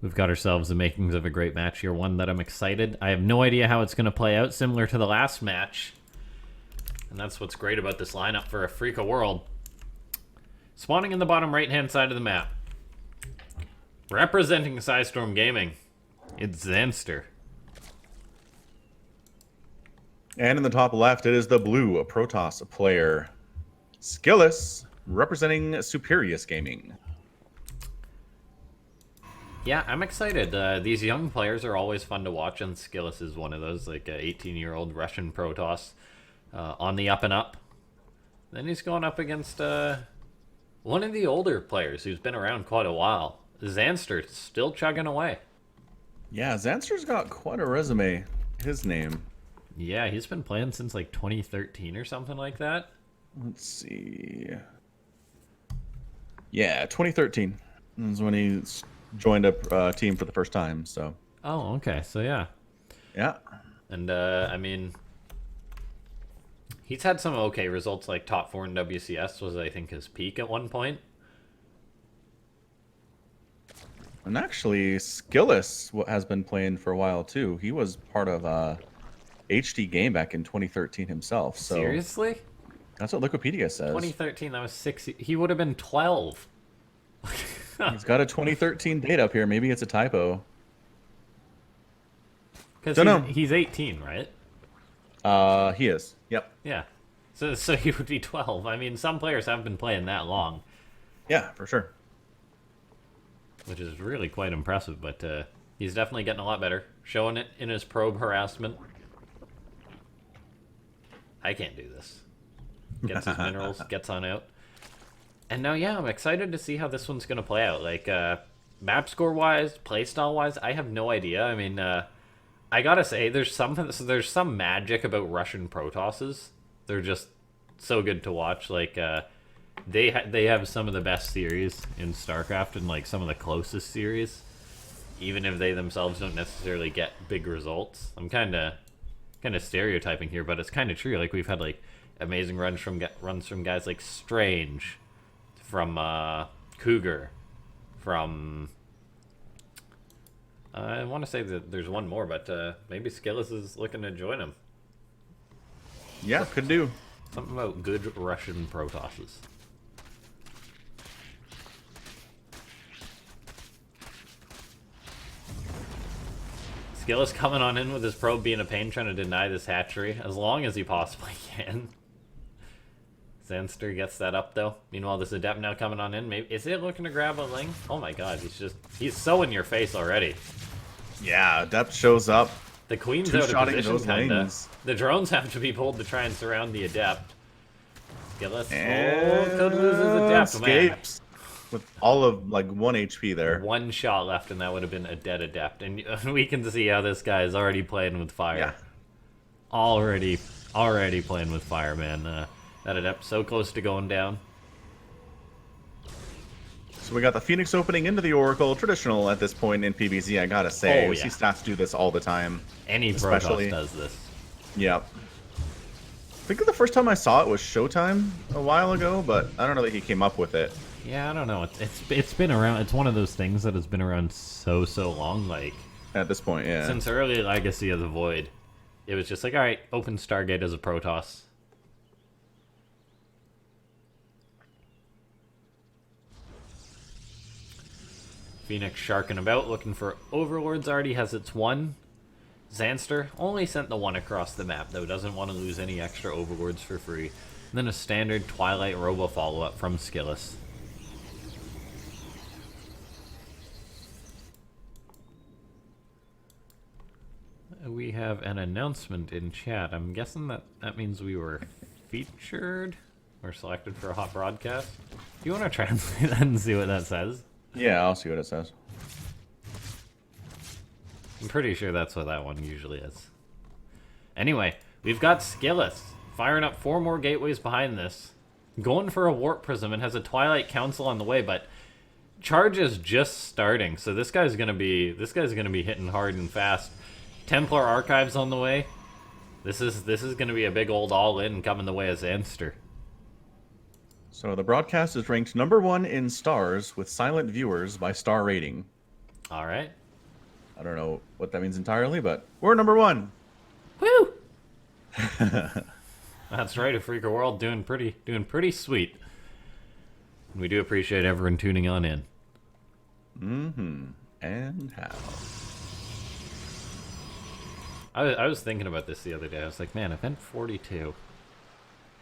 We've got ourselves the makings of a great match here, one that I'm excited. I have no idea how it's going to play out, similar to the last match. And that's what's great about this lineup for Afreeca World. Spawning in the bottom right-hand side of the map. Representing Storm Gaming, it's Zanster. And in the top left, it is the blue Protoss player, SKillous, representing Superius Gaming. Yeah, I'm excited. These young players are always fun to watch, and SKillous is one of those, like an 18-year-old Russian Protoss on the up and up. Then he's going up against one of the older players who's been around quite a while. Zanster, still chugging away. Yeah, Zanster's got quite a resume. His name. Yeah, he's been playing since like 2013 or something like that. Let's see. Yeah, 2013 is when he joined a team for the first time. So. Oh, okay. So yeah. Yeah. And I mean, he's had some okay results. Like top 4 in WCS was, I think, his peak at one point. And actually, SKillous has been playing for a while too. He was part of HD Game back in 2013 himself. So seriously? That's what Wikipedia says. 2013, that was 6. He would have been 12. He's got a 2013 date up here. Maybe it's a typo. Because he's 18, right? He is. Yep. Yeah. So he would be 12. I mean, some players haven't been playing that long. Yeah, for sure. Which is really quite impressive, but he's definitely getting a lot better. Showing it in his probe harassment. I can't do this. Gets his minerals, gets on out. And now, yeah, I'm excited to see how this one's going to play out. Like, map score-wise, playstyle-wise, I have no idea. I mean, I gotta say, there's some magic about Russian Protosses. They're just so good to watch. Like, they have some of the best series in StarCraft and like some of the closest series, even if they themselves don't necessarily get big results. I'm kind of stereotyping here, but it's kind of true. Like we've had like amazing runs from guys like Strange, from Cougar, from I want to say that there's one more, but maybe SKillous is looking to join him. Yeah, could do. Something about good Russian Protosses. SKillous coming on in with his probe being a pain, trying to deny this hatchery as long as he possibly can. Zanster gets that up though. Meanwhile, this Adept now coming on in. Maybe is it looking to grab a Ling? Oh my god, he's so in your face already. Yeah, Adept shows up. The Queen's out of position, kinda. Lings. The drones have to be pulled to try and surround the Adept. SKillous, could lose his Adept, escapes. Man. With all of like 1 HP there. 1 shot left, and that would have been a dead Adept. And we can see how this guy is already playing with fire. Yeah. Already playing with fire, man. That Adept so close to going down. So we got the Phoenix opening into the Oracle, traditional at this point in PvZ, I gotta say. Oh, yeah. We see stats do this all the time. Any Protoss does this. Yep. I think the first time I saw it was Showtime a while ago, but I don't know that he came up with it. Yeah, I don't know. It's been around. It's one of those things that has been around so long. Like at this point, yeah. Since early Legacy of the Void, it was just like, all right, open Stargate as a Protoss. Phoenix sharking about, looking for Overlords. Already has its 1. Zanster only sent the 1 across the map, though. Doesn't want to lose any extra Overlords for free. And then a standard Twilight Robo follow-up from SKillous. We have an announcement in chat. I'm guessing that means we were featured or selected for a hot broadcast. Do you want to translate that and see what that says? Yeah, I'll see what it says. I'm pretty sure that's what that one usually is. Anyway, we've got SKillous firing up 4 more gateways behind this. Going for a Warp Prism and has a Twilight Council on the way, but charge is just starting. So this guy's gonna be hitting hard and fast. Templar Archives on the way. This is gonna be a big old all-in coming the way of Zanster. So the broadcast is ranked #1 in stars with silent viewers by star rating. All right. I don't know what that means entirely, but we're number 1. Woo! That's right, Afreeca World doing pretty sweet. We do appreciate everyone tuning on in. And how? I was thinking about this the other day. I was like, man, event 42.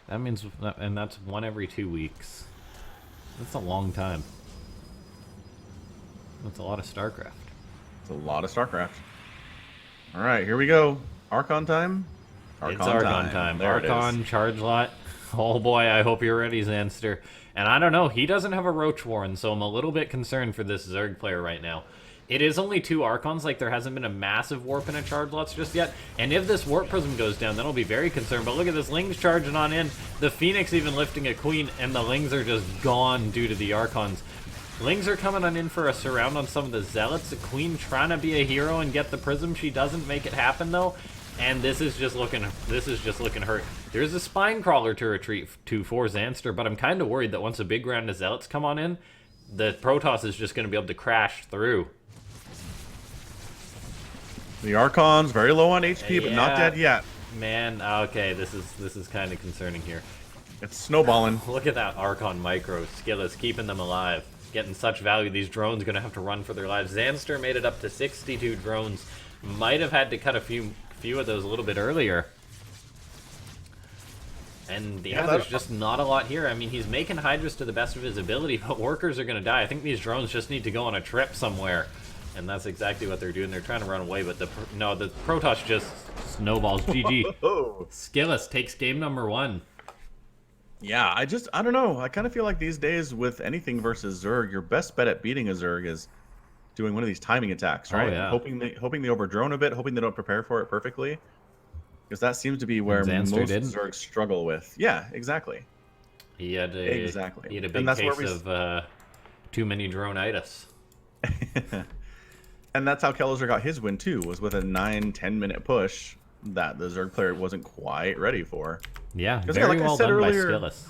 That means, and that's one every 2 weeks. That's a long time. That's a lot of StarCraft. It's a lot of StarCraft. All right, here we go. Archon time. It's Archon time. There Archon, charge lot. Oh boy, I hope you're ready, Zanster. And I don't know, he doesn't have a Roach Warren, so I'm a little bit concerned for this Zerg player right now. It is only 2 Archons, like there hasn't been a massive warp in a charge lots just yet. And if this warp prism goes down, then I'll be very concerned. But look at this, Ling's charging on in. The Phoenix even lifting a Queen, and the Lings are just gone due to the Archons. Lings are coming on in for a surround on some of the Zealots. The Queen trying to be a hero and get the prism. She doesn't make it happen though. And this is just looking hurt. There's a spine crawler to retreat to for Zanster, but I'm kind of worried that once a big round of Zealots come on in, the Protoss is just going to be able to crash through. The Archon's very low on HP, but not dead yet. Man, okay, this is kind of concerning here. It's snowballing. Look at that Archon micro. SKillous keeping them alive. Getting such value, these drones going to have to run for their lives. Zanster made it up to 62 drones. Might have had to cut a few of those a little bit earlier. And yeah, there's just not a lot here. I mean, he's making Hydras to the best of his ability, but workers are going to die. I think these drones just need to go on a trip somewhere. And that's exactly what they're doing. They're trying to run away, but the Protoss just snowballs. GG. SKillous takes game number 1. Yeah, I don't know. I kind of feel like these days with anything versus Zerg, your best bet at beating a Zerg is doing one of these timing attacks, right? Oh, yeah. Hoping they overdrone a bit, hoping they don't prepare for it perfectly. Because that seems to be where most Zergs struggle with. Yeah, exactly. He had a big case of too many drone-itis. And that's how Kellezer got his win too, was with a 9-10 minute push that the Zerg player wasn't quite ready for. Yeah, very well done by SKillous.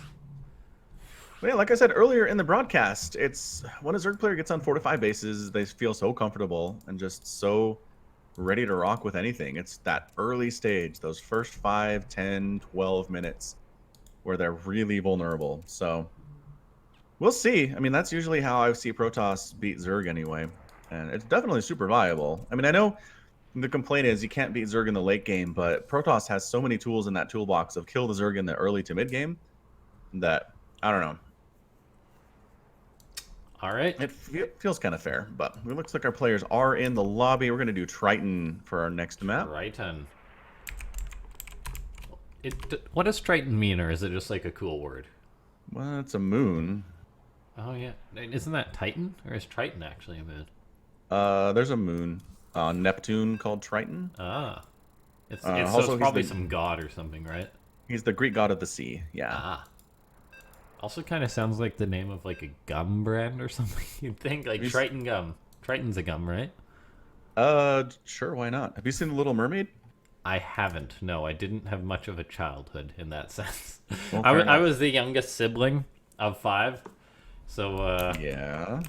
Yeah, like I said earlier in the broadcast, it's when a Zerg player gets on fortified bases, they feel so comfortable and just so ready to rock with anything. It's that early stage, those first 5, 10, 12 minutes where they're really vulnerable. So we'll see. I mean, that's usually how I see Protoss beat Zerg anyway. And it's definitely super viable. I mean, I know the complaint is you can't beat Zerg in the late game, but Protoss has so many tools in that toolbox of kill the Zerg in the early to mid game that, I don't know. All right. It feels kind of fair, but it looks like our players are in the lobby. We're going to do Triton for our next map. Triton. What does Triton mean, or is it just like a cool word? Well, it's a moon. Oh, yeah. Isn't that Titan? Or is Triton actually a moon? There's a moon on Neptune called Triton. Ah. It's probably some god or something, right? He's the Greek god of the sea, yeah. Ah. Also kind of sounds like the name of like a gum brand or something. You'd think, like Triton gum. Triton's a gum, right? Sure, why not? Have you seen The Little Mermaid? I haven't. No, I didn't have much of a childhood in that sense. Well, I was the youngest sibling of 5. So, yeah.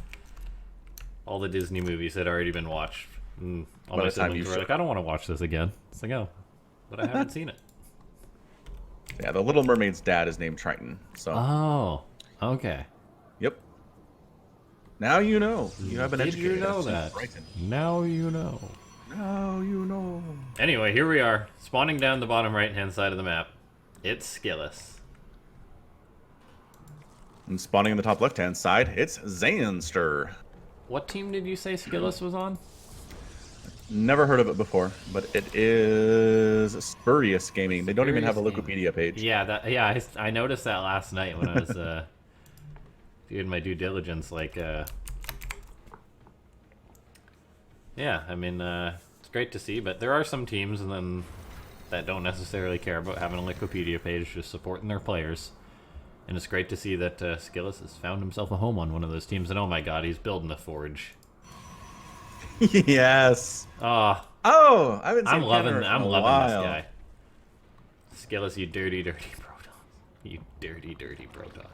All the Disney movies had already been watched. All my siblings were like, I don't want to watch this again. It's like, oh, but I haven't seen it. Yeah, the Little Mermaid's dad is named Triton. So. Oh, okay. Yep. Now you know. You have been educated. Did you know that? Now you know. Now you know. Anyway, here we are, spawning down the bottom right-hand side of the map. It's SKillous. And spawning on the top left-hand side, it's Zanster. What team did you say SKillous was on? Never heard of it before, but it is Spurious Gaming. They don't even have a Wikipedia page. Yeah, I noticed that last night when I was doing my due diligence. Like, yeah, I mean, it's great to see, but there are some teams and then that don't necessarily care about having a Wikipedia page, just supporting their players. And it's great to see that SKillous has found himself a home on one of those teams. And oh my god, he's building a forge. Yes. Oh, I haven't seen I'm loving this guy. SKillous, you dirty, dirty Protoss. You dirty, dirty Protoss.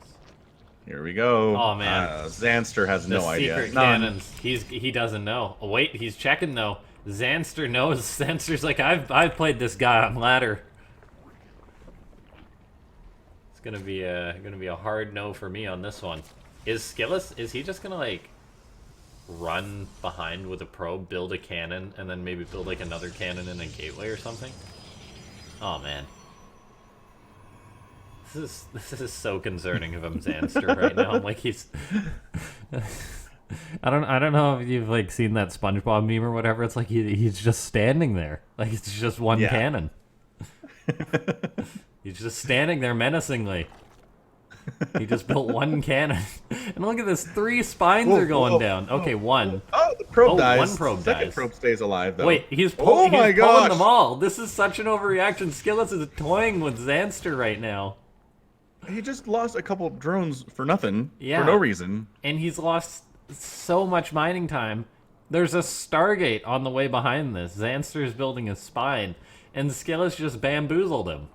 Here we go. Oh, man. Zanster has The no idea. secret None. cannons. He doesn't know. Oh, wait, he's checking though. Zanster knows. Zanster's like, I've played this guy on ladder. It's gonna be a hard no for me on this one. Is SKillous, is he just gonna like run behind with a probe, build a cannon, and then maybe build like another cannon in a gateway or something? Oh man. This is so concerning of him, Zanster, right now. I'm like, he's I don't know if you've like seen that SpongeBob meme or whatever. It's like he's just standing there. Like it's just one cannon. He's just standing there menacingly. He just built one cannon. And look at this, 3 spines are going down. Okay, one. Oh, the probe dies. One probe Second dies. probe stays alive, though. Wait, he's Oh my pulling gosh. them all. This is such an overreaction. SKillous is toying with Zanster right now. He just lost a couple drones for nothing. Yeah. For no reason. And he's lost so much mining time. There's a Stargate on the way behind this. Zanster's building a spine, and SKillous just bamboozled him.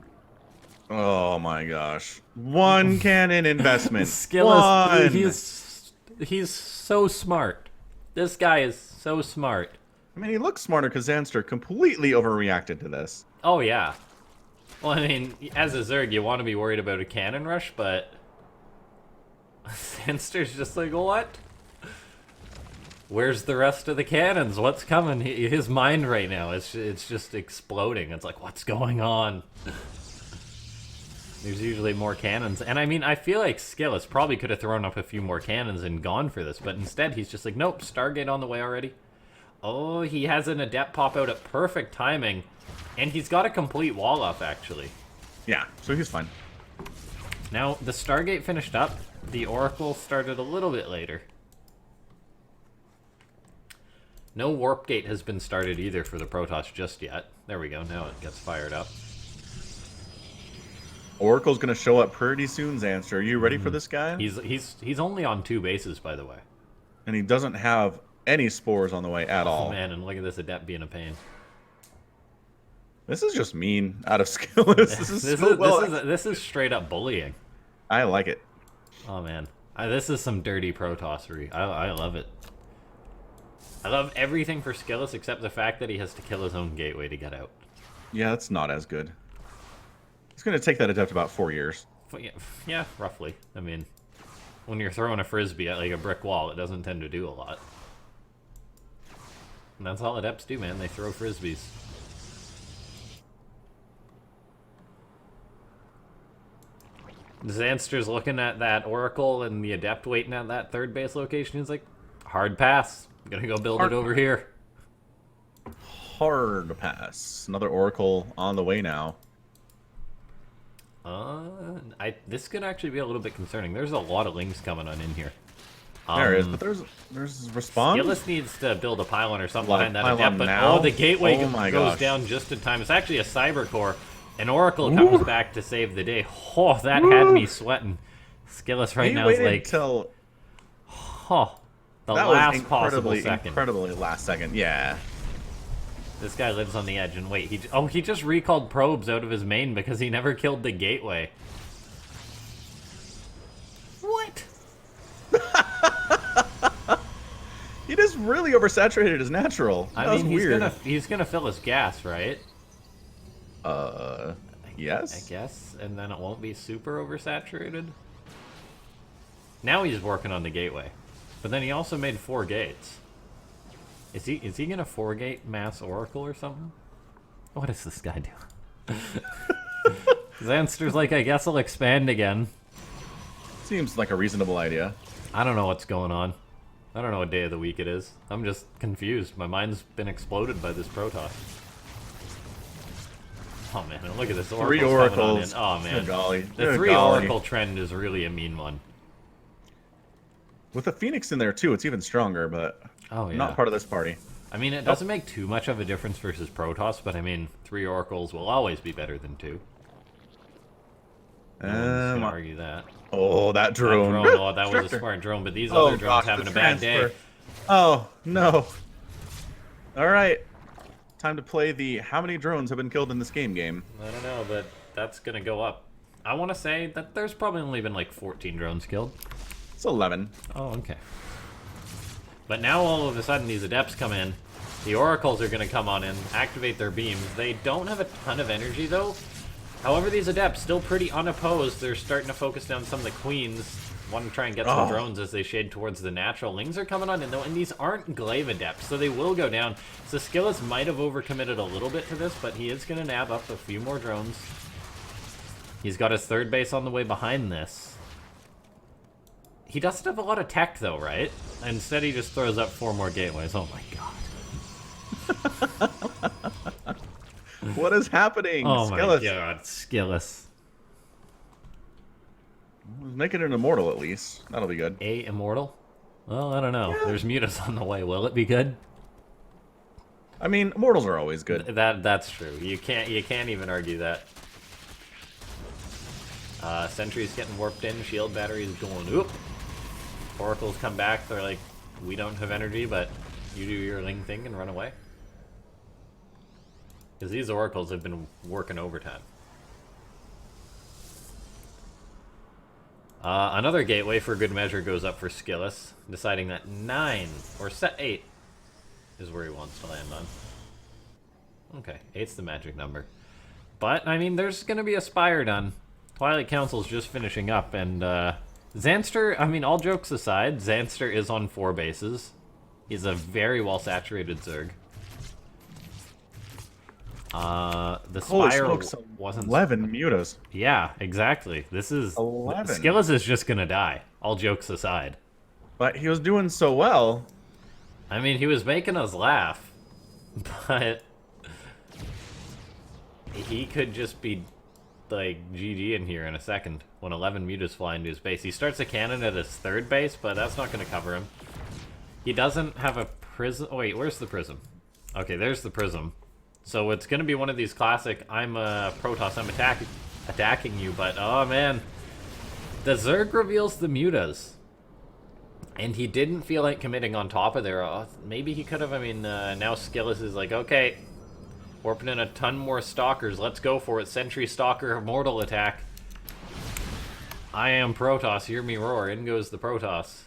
Oh my gosh. One cannon investment. SKillous, One. he's so smart. This guy is so smart. I mean, he looks smarter because Zanster completely overreacted to this. Oh, yeah. Well, I mean, as a Zerg, you want to be worried about a cannon rush, but Zanster's just like, what? Where's the rest of the cannons? What's coming? His mind right now, it's just exploding. It's like, what's going on? There's usually more cannons. And I mean, I feel like SKillous probably could have thrown up a few more cannons and gone for this, but instead he's just like, nope, Stargate on the way already. Oh, he has an Adept pop out at perfect timing. And he's got a complete wall off, actually. Yeah, so he's fine. Now, the Stargate finished up. The Oracle started a little bit later. No Warp Gate has been started either for the Protoss just yet. There we go, now it gets fired up. Oracle's gonna show up pretty soon, Zanster. Are you ready for this guy? He's only on 2 bases, by the way. And he doesn't have any spores on the way at all. Oh man, and look at this Adept being a pain. This is just mean out of SKillous. This is straight up bullying. I like it. Oh man, this is some dirty Protossery. I love it. I love everything for SKillous except the fact that he has to kill his own gateway to get out. Yeah, that's not as good. It's gonna take that Adept about 4 years. Yeah, roughly. I mean, when you're throwing a frisbee at like a brick wall, it doesn't tend to do a lot. And that's all Adepts do, man. They throw frisbees. Zanster's looking at that Oracle and the Adept waiting at that 3rd base location. He's like, hard pass. I'm gonna go build it over here. Hard pass. Another Oracle on the way now. This could actually be a little bit concerning. There's a lot of lings coming on in here. There is, but there's respawn. SKillous needs to build a pylon or something behind that Pylon Adept, but now? oh, the gateway Oh goes down just in time. It's actually a cyber core. An Oracle comes back to save the day. Oh, that had me sweating. SKillous right now is like, till oh, the that last was possible second. incredibly last second. Yeah. This guy lives on the edge, and wait, he just recalled probes out of his main because he never killed the gateway. What? He just really oversaturated his natural. I mean, he's gonna fill his gas, right? Yes. I guess, and then it won't be super oversaturated. Now he's working on the gateway, but then he also made 4 gates. Is he gonna 4-gate mass Oracle or something? What is this guy doing? Zanster's like, I guess I'll expand again. Seems like a reasonable idea. I don't know what's going on. I don't know what day of the week it is. I'm just confused. My mind's been exploded by this Protoss. Oh man, and look at this Oracle. 3 Oracles. Oh man, Good golly. the Good 3 golly. Oracle trend is really a mean one. With the Phoenix in there too, it's even stronger, but Oh yeah. not part of this party. I mean, it doesn't make too much of a difference versus Protoss, but I mean, 3 Oracles will always be better than 2. No one's gonna argue that. Oh, that drone. Oh, that was a smart drone, but these other drones having a bad day. Oh, no. All right. Time to play the how many drones have been killed in this game. I don't know, but that's gonna go up. I want to say that there's probably only been like 14 drones killed. It's 11. Oh, okay. But now all of a sudden these adepts come in. The oracles are going to come on in, activate their beams. They don't have a ton of energy though. However, these adepts still pretty unopposed. They're starting to focus down some of the queens. Want to try and get some drones as they shade towards the natural. Lings are coming on in though, and these aren't glaive adepts, so they will go down. So SKillous might have overcommitted a little bit to this, but he is going to nab up a few more drones. He's got his third base on the way behind this. He doesn't have a lot of tech though, right? Instead he just throws up 4 more gateways. Oh my god. What is happening? Oh Skillous. my god, Skillous. Make it an immortal at least. That'll be good. A immortal? Well, I don't know. Yeah. There's mutas on the way. Will it be good? I mean, immortals are always good. That's true. You can't even argue that. Sentry's getting warped in. Shield battery's going oop. Oracles come back. They're like, we don't have energy, but you do your Ling thing and run away. Because these oracles have been working overtime. Another gateway for good measure goes up for Skillous, deciding that 9 or set 8 is where he wants to land on. Okay, 8's the magic number. But I mean, there's gonna be a spire done. Twilight Council's just finishing up, and Zanster. I mean, all jokes aside, Zanster is on 4 bases. He's a very well saturated Zerg. The Spire wasn't 11 mutas. Yeah, exactly. This is 11. Skillous is just gonna die. All jokes aside. But he was doing so well. I mean, he was making us laugh, but he could just be like GG in here in a second when 11 mutas fly into his base. He starts a cannon at his 3rd base, but that's not gonna cover him. He doesn't have a prism. Oh, wait, where's the prism? Okay, there's the prism. So it's going to be one of these classic, I'm a Protoss, I'm attacking you, but oh man. The Zerg reveals the mutas. And he didn't feel like committing on top of there. Maybe he could have, I mean, now Skillous is like, okay, warping in a ton more Stalkers, let's go for it. Sentry, Stalker, Immortal attack. I am Protoss, hear me roar, in goes the Protoss.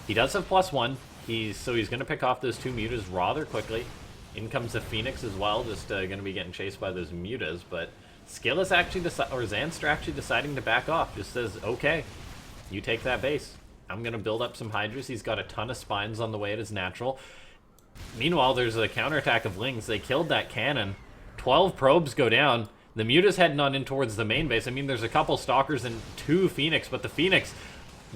He does have +1, so he's going to pick off those 2 mutas rather quickly. In comes the Phoenix as well, just going to be getting chased by those mutas, but Skillous actually Zanster actually deciding to back off. Just says, okay, you take that base. I'm going to build up some Hydras. He's got a ton of spines on the way at his natural. Meanwhile, there's a counterattack of Lings. They killed that cannon. 12 probes go down. The muta's heading on in towards the main base. I mean, there's a couple Stalkers and 2 Phoenix, but the Phoenix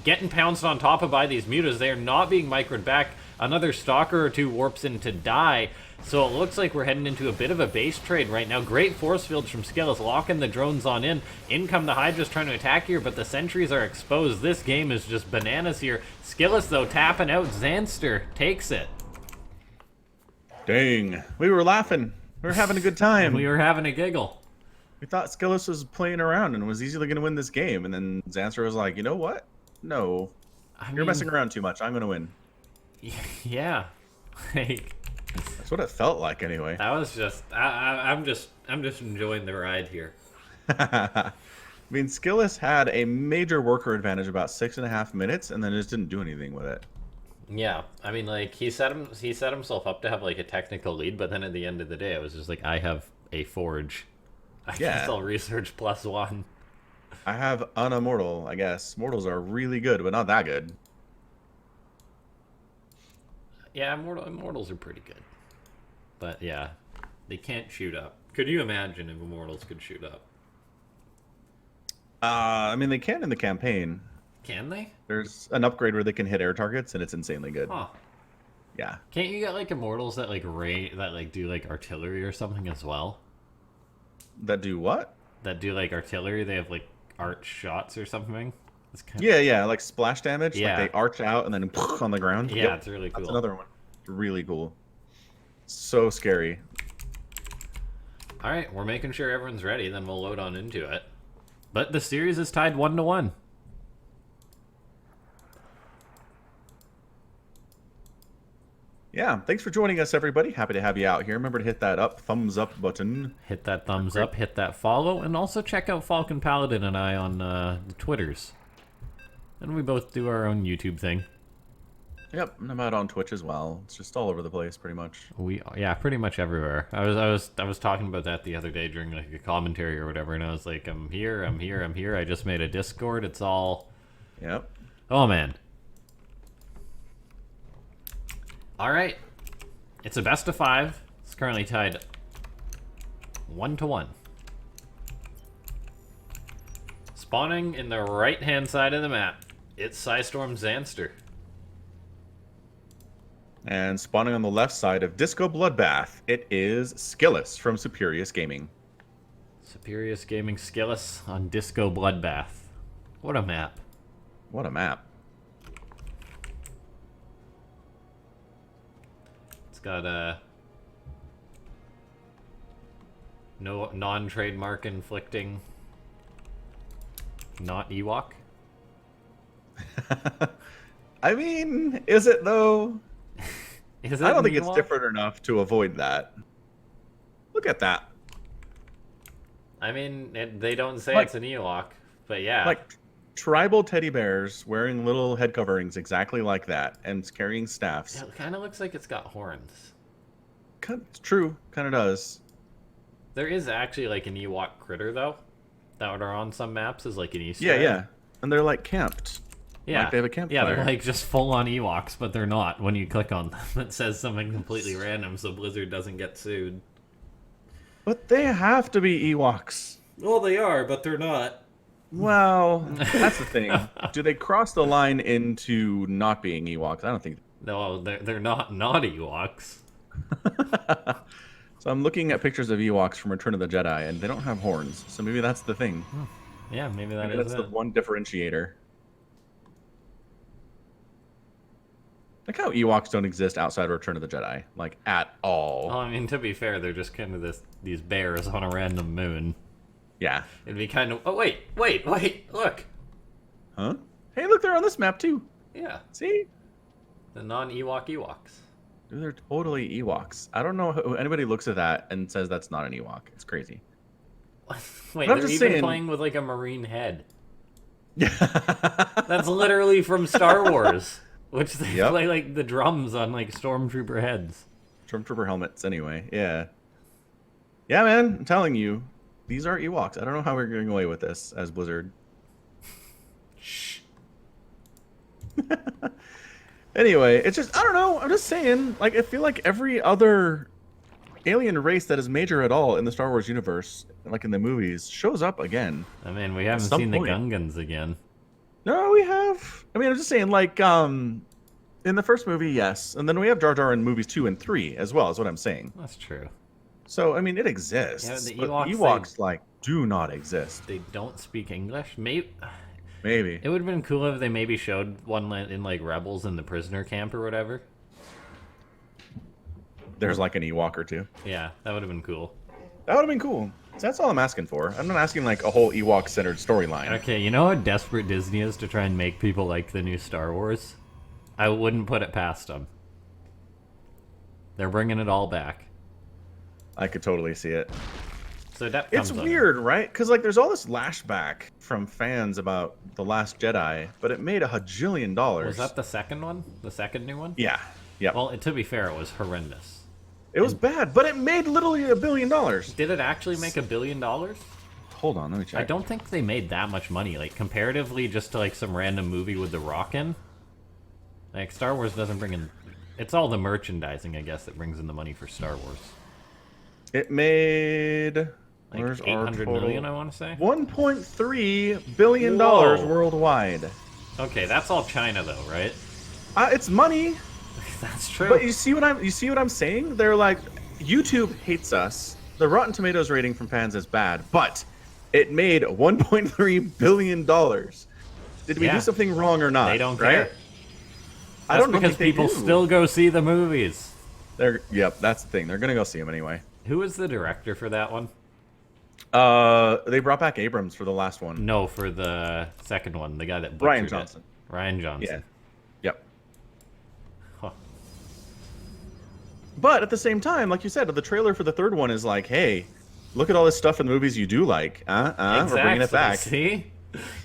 getting pounced on top of by these mutas. They are not being microed back. Another Stalker or 2 warps in to die. So it looks like we're heading into a bit of a base trade right now. Great force fields from Skillous, locking the drones on in. In come the Hydras trying to attack here, but the sentries are exposed. This game is just bananas here. Skillous, though, tapping out. Zanster takes it. Dang. We were laughing. We were having a good time. We were having a giggle. We thought Skillous was playing around and was easily going to win this game. And then Zanster was like, you know what? No. You're messing around too much. I'm going to win. Yeah. Like... That's what it felt like, anyway. That was just, I'm just enjoying the ride here. I mean, Skillous had a major worker advantage about 6.5 minutes, and then just didn't do anything with it. Yeah, I mean, like he set himself up to have like a technical lead, but then at the end of the day, it was just like, I have a forge. I can sell research +1. I have an immortal, I guess. Mortals are really good, but not that good. Yeah, immortals are pretty good. But yeah, they can't shoot up. Could you imagine if immortals could shoot up? I mean, they can in the campaign. Can they? There's an upgrade where they can hit air targets, and it's insanely good. Huh. Yeah. Can't you get like immortals that like do like artillery or something as well? That do what? That do like artillery. They have like arch shots or something. It's kind yeah, like splash damage. Yeah. Like they arch out and then on the ground. Yeah, it's really cool. That's another one. It's really cool. So scary. All right, we're making sure everyone's ready. Then we'll load on into it. But the series is tied 1-1. Yeah, thanks for joining us, everybody. Happy to have you out here. Remember to hit that thumbs up button. Hit that thumbs up, hit that follow, and also check out Falcon Paladin and I on the Twitters. And we both do our own YouTube thing. Yep, and I'm out on Twitch as well. It's just all over the place, pretty much. Yeah, pretty much everywhere. I was talking about that the other day during like a commentary or whatever, and I was like, I'm here. I just made a Discord. It's all. Yep. Oh man. All right, it's a best of 5. It's currently tied 1-1. Spawning in the right-hand side of the map, it's Psystorm Zanster. And spawning on the left side of Disco Bloodbath, it is SKillous from Superius Gaming. Superius Gaming SKillous on Disco Bloodbath. What a map. What a map. It's got a no non-trademark inflicting not Ewok. I mean, is it though? Is it I don't think Ewok? it's different enough to avoid that. Look at that. I mean, they don't say Like- it's an Ewok, but yeah. Like tribal teddy bears wearing little head coverings exactly like that and carrying staffs. It kind of looks like it's got horns. It's true, kind of does. There is actually like an Ewok critter though, that are on some maps as like an Easter Yeah, egg. yeah. And they're like camped. Yeah, Like they have a campfire. yeah, they're like just full on Ewoks, but they're not when you click on them. It says something completely random so Blizzard doesn't get sued. But they have to be Ewoks. Well, they are, but they're not. Well, that's the thing. Do they cross the line into not being Ewoks? I don't think. No, they're not Ewoks. So I'm looking at pictures of Ewoks from Return of the Jedi, and they don't have horns. So maybe that's the thing. Yeah, maybe Maybe is that's it. the one differentiator. Like how Ewoks don't exist outside of Return of the Jedi, like at all. Well, I mean, to be fair, they're just kind of these bears on a random moon. Yeah. It'd be kind of. Oh wait, look. Huh? Hey, look, they're on this map too. Yeah, See? the non-Ewok Ewoks. Dude, they're totally Ewoks. I don't know how anybody looks at that and says that's not an Ewok. It's crazy. Wait, But I'm they're just even saying- playing with like a marine head. Yeah. That's literally from Star Wars, which they Yep. play like the drums on like stormtrooper heads. Stormtrooper helmets, anyway. Yeah. Yeah, man. I'm telling you, these are Ewoks. I don't know how we're getting away with this as Blizzard. Shh. Anyway, it's just, I don't know. I'm just saying, like, I feel like every other alien race that is major at all in the Star Wars universe, like in the movies, shows up again. I mean, we haven't some seen point. the Gungans again. No, we have. I mean, I'm just saying, like, in the first movie, yes. And then we have Jar Jar in movies 2 and 3 as well, is what I'm saying. That's true. So, I mean, it exists. Yeah, the but Ewoks, Ewoks, like, do not exist. They don't speak English. Maybe Maybe. it would have been cool if they maybe showed one in like Rebels in the prisoner camp or whatever. There's, like, an Ewok or two. Yeah, that would have been cool. That would have been cool. So that's all I'm asking for. I'm not asking, like, a whole Ewok-centered storyline. Okay, you know how desperate Disney is to try and make people like the new Star Wars? I wouldn't put it past them. They're bringing it all back. I could totally see it. So that It's comes on. weird, right? Because, like, there's all this lashback from fans about The Last Jedi, but it made $1 jillion. Was that the second one? The second new one? Yeah. Yep. Well, to be fair, it was horrendous. It was bad, but it made literally $1 billion. Did it actually make $1 billion? Hold on, let me check. I don't think they made that much money. Like, comparatively, just to, like, some random movie with The Rock in. Like, Star Wars doesn't bring in... It's all the merchandising, I guess, that brings in the money for Star Wars. It made... Like, where's our 800 total? million, I want to say? $1.3 billion Whoa. worldwide. Okay, that's all China, though, right? It's money, That's true. but you see what I'm saying? They're like, YouTube hates us. The Rotten Tomatoes rating from fans is bad, but it made $1.3 billion. Did we Yeah. do something wrong or not? They don't right? care. I That's don't know because think they people do. still go see the movies. Yep, that's the thing. They're gonna go see them anyway. Who was the director for that one? They brought back Abrams for the last one. No, for the second one, the guy that Rian butchered it. Johnson. Rian Johnson. Yeah. Yep. Huh. But at the same time, like you said, the trailer for the third one is like, hey, look at all this stuff in the movies you do like. Exactly. We're bringing it back. See?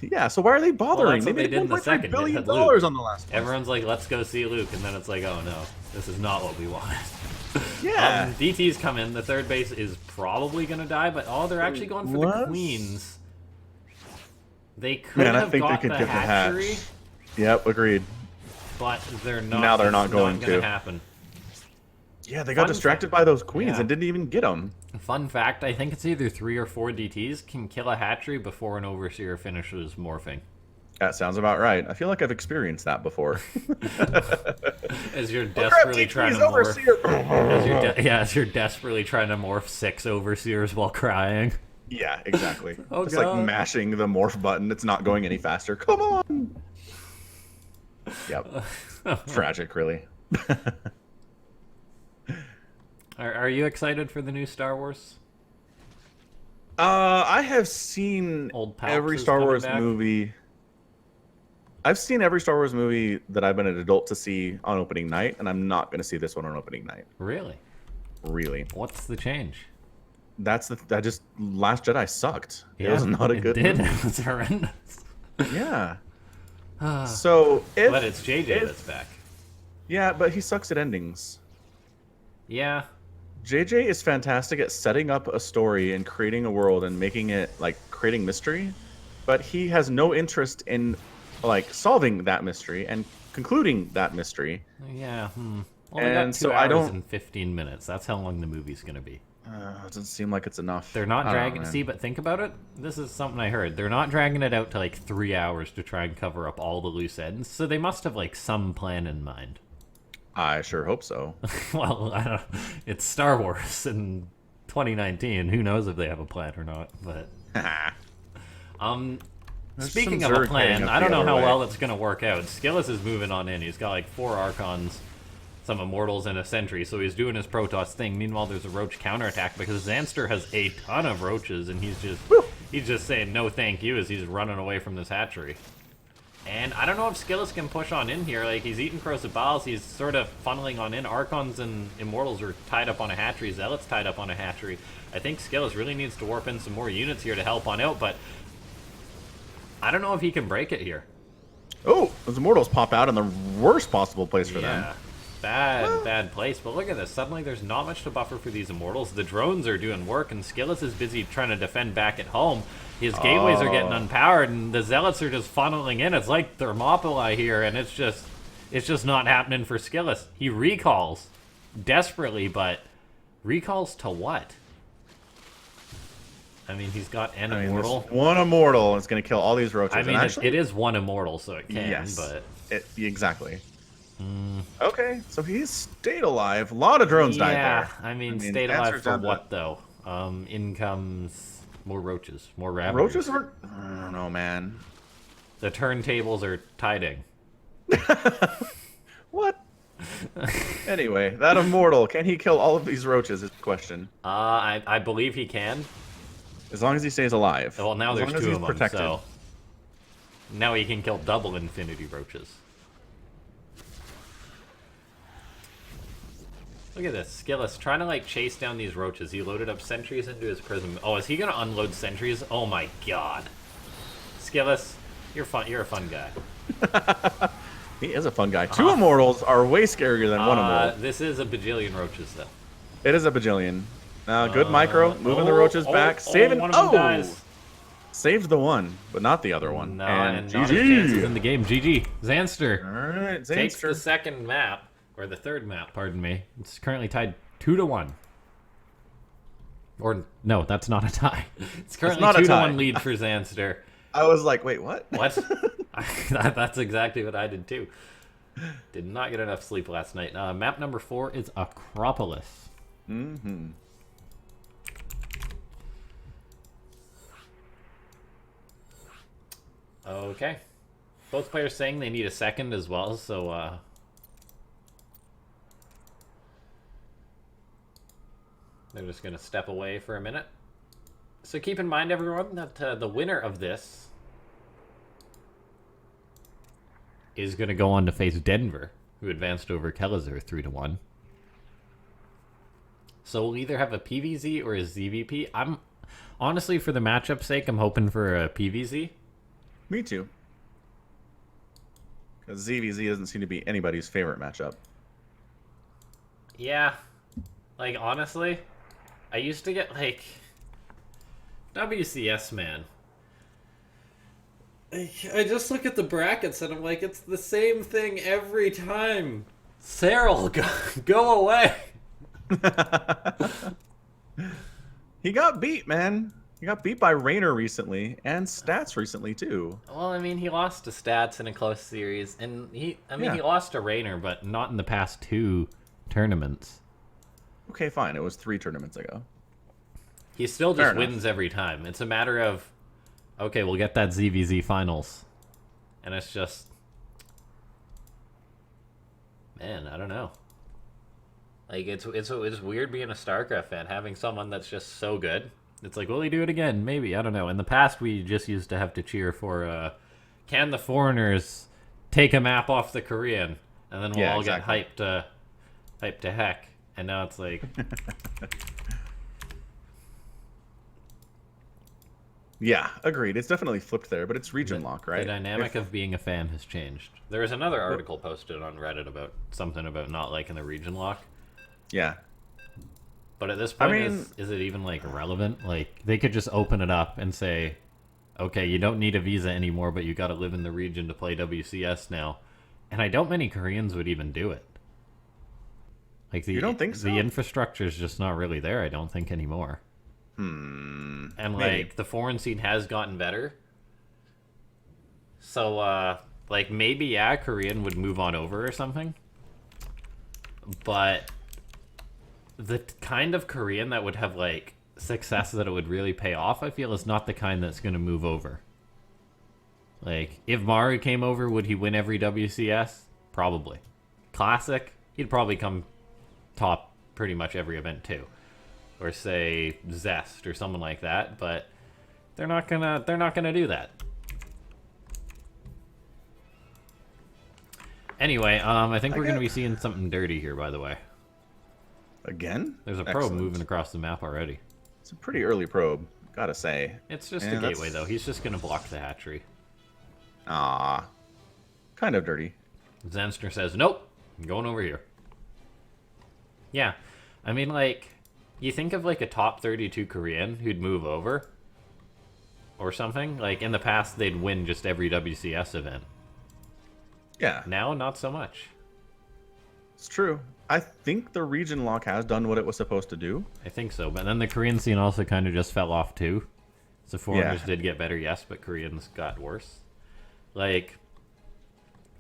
Yeah, so why are they bothering? Well, that's They what they made did in the $1.3 second. It billion had Luke. on the last one. Everyone's like, let's go see Luke, and then it's like, oh no, this is not what we wanted. Yeah. DT's come in. The third base is probably gonna die, but oh, they're actually going for the queens. They could Man, I have think they got could the get the hatchery, hatch. Yep, agreed. but they're not. Now they're not It's going gonna to. happen. Yeah, they got distracted by those queens and didn't even get them. Fun fact, I think it's either 3 or 4 DTs can kill a hatchery before an overseer finishes morphing. That sounds about right. I feel like I've experienced that before. As you're desperately trying to morph. As you're desperately trying to morph 6 overseers while crying. Yeah, exactly. Oh, Just God. like mashing the morph button. It's not going any faster. Come on. Yep. Tragic, really. Are you excited for the new Star Wars? I have seen Old Palps every is Star coming Wars back? movie. I've seen every Star Wars movie that I've been an adult to see on opening night, and I'm not going to see this one on opening night. Really? Really. What's the change? Last Jedi sucked. It was not a good It did. movie. It was horrendous. Yeah. So if But it's JJ that's back. Yeah, but he sucks at endings. Yeah. JJ is fantastic at setting up a story and creating a world and making it like creating mystery, but he has no interest in like solving that mystery and concluding that mystery. Yeah. Well, they got 2 so hours and 15 minutes. That's how long the movie's gonna be. It doesn't seem like it's enough. They're not I don't know, dragging. man. See, but think about it. This is something I heard. They're not dragging it out to like 3 hours to try and cover up all the loose ends. So they must have like some plan in mind. I sure hope so. Well, I don't. It's Star Wars in 2019. Who knows if they have a plan or not? But There's speaking some of a Zerg plan, heading up I don't the know other how way. well it's gonna work out. SKillous is moving on in. He's got like 4 Archons, some Immortals, and a Sentry. So he's doing his Protoss thing. Meanwhile, there's a Roach counterattack because Zanster has a ton of Roaches, and he's just saying no thank you as he's running away from this hatchery. And I don't know if SKillous can push on in here. Like, he's eating Crocibals, he's sort of funneling on in. Archons and Immortals are tied up on a hatchery. Zealot's tied up on a hatchery. I think SKillous really needs to warp in some more units here to help on out, but I don't know if he can break it here. Oh, those Immortals pop out in the worst possible place for them. Bad place. But look at this. Suddenly there's not much to buffer for these Immortals. The drones are doing work, and Skillous is busy trying to defend back at home. His gateways are getting unpowered, and the Zealots are just funneling in. It's like Thermopylae here, and it's just not happening for Skillous. He recalls desperately, but recalls to what? I mean, he's got an Immortal. There's one Immortal is going to kill all these Roaches. I mean, and actually, it is one Immortal, so it can, yes, but... exactly. Okay, so he's stayed alive. A lot of drones died there. Yeah, I mean, stayed alive answers for down to- what, though? In comes more Roaches, more Ravagers. Roaches aren't... I don't know, man. The turntables are tiding. What? Anyway, that Immortal, can he kill all of these Roaches is the question. I believe he can. As long as he stays alive. Well, now As there's long as 2 he's of them, protected. so... Now he can kill double Infinity Roaches. Look at this. Skillous trying to, like, chase down these Roaches. He loaded up sentries into his prism. Oh, is he going to unload sentries? Oh, my God. Skillous, you're fun. You're a fun guy. He is a fun guy. 2 Immortals are way scarier than 1 Immortal. This is a bajillion Roaches, though. It is a bajillion. Good micro, moving the Roaches back, saving... one of them dies. Saved the one, but not the other one. No, and not his chances GG. in the game. GG. Zanster All right, takes the Zanster. second map, or the third map, pardon me. It's currently tied 2-1. Or, no, that's not a tie. It's currently not a 2-1 tie. lead for Zanster. I was like, wait, what? What? That's exactly what I did, too. Did not get enough sleep last night. Map number 4 is Acropolis. Mm-hmm. Okay. Both players saying they need a second as well, so they're just going to step away for a minute. So keep in mind, everyone, that the winner of this is going to go on to face Denver, who advanced over Kellizer 3-1. So we'll either have a PvZ or a ZVP. I'm honestly, for the matchup sake, I'm hoping for a PvZ. Me too. Because ZVZ doesn't seem to be anybody's favorite matchup. Yeah. Like, honestly, I used to get, like, WCS, man. I just look at the brackets and I'm like, it's the same thing every time. Cyril, go away. He got beat, man. He got beat by Raynor recently, and Stats recently, too. Well, I mean, he lost to Stats in a close series, and he Yeah. lost to Raynor, but not in the past 2 tournaments. Okay, fine. It was 3 tournaments ago. He still Fair just enough. wins every time. It's a matter of, okay, we'll get that ZVZ finals. And it's just, man, I don't know. Like, it's weird being a StarCraft fan, having someone that's just so good. It's like, will he do it again? Maybe, I don't know. In the past, we just used to have to cheer for, can the foreigners take a map off the Korean? And then we'll all exactly. get hyped to heck. And now it's like... Yeah, agreed. It's definitely flipped there, but it's region lock, right? The dynamic of being a fan has changed. There was another article posted on Reddit about something about not liking the region lock. Yeah. But at this point, I mean, is it even, like, relevant? Like, they could just open it up and say, okay, you don't need a visa anymore, but you gotta live in the region to play WCS now. And I doubt many Koreans would even do it. Like, you don't think so? The infrastructure is just not really there, I don't think, anymore. And And, maybe. like, the foreign scene has gotten better. So, like, maybe, yeah, Korean would move on over or something. But the kind of Korean that would have, like, success that it would really pay off, I feel, is not the kind that's going to move over. Like, if Maru came over, would he win every WCS? Probably. Classic, he'd probably come top pretty much every event, too. Or say Zest or someone like that, but they're not gonna do that. Anyway, I think we're gonna be seeing something dirty here, by the way. Again? There's a probe moving across the map already. It's a pretty early probe, gotta say. It's just a gateway, though. He's just gonna block the hatchery. Ah, kind of dirty. Zanster says, nope, I'm going over here. Yeah, I mean, like, you think of, like, a top 32 Korean who'd move over or something. Like, in the past, they'd win just every WCS event. Yeah. Now, not so much. It's true. I think the region lock has done what it was supposed to do. I think so, but then the Korean scene also kind of just fell off, too. So foreigners Yeah. did get better, yes, but Koreans got worse. Like,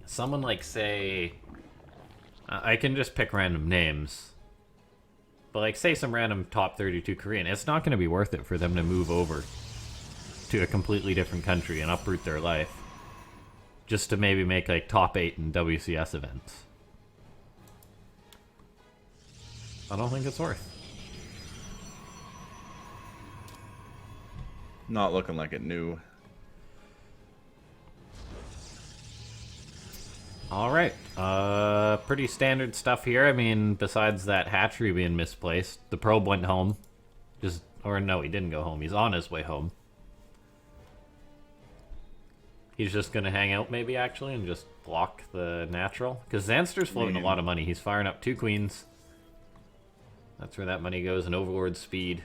someone like, say... I can just pick random names. But, like, say some random top 32 Korean, it's not going to be worth it for them to move over to a completely different country and uproot their life. Just to maybe make, like, top 8 in WCS events. I don't think it's worth. Not looking like it new. Alright, pretty standard stuff here. I mean, besides that hatchery being misplaced, the probe went home. Or no, he didn't go home. He's on his way home. He's just gonna hang out maybe, actually, and just block the natural. Because Zanster's floating a lot of money. He's firing up 2 queens. That's where that money goes, and Overlord speed.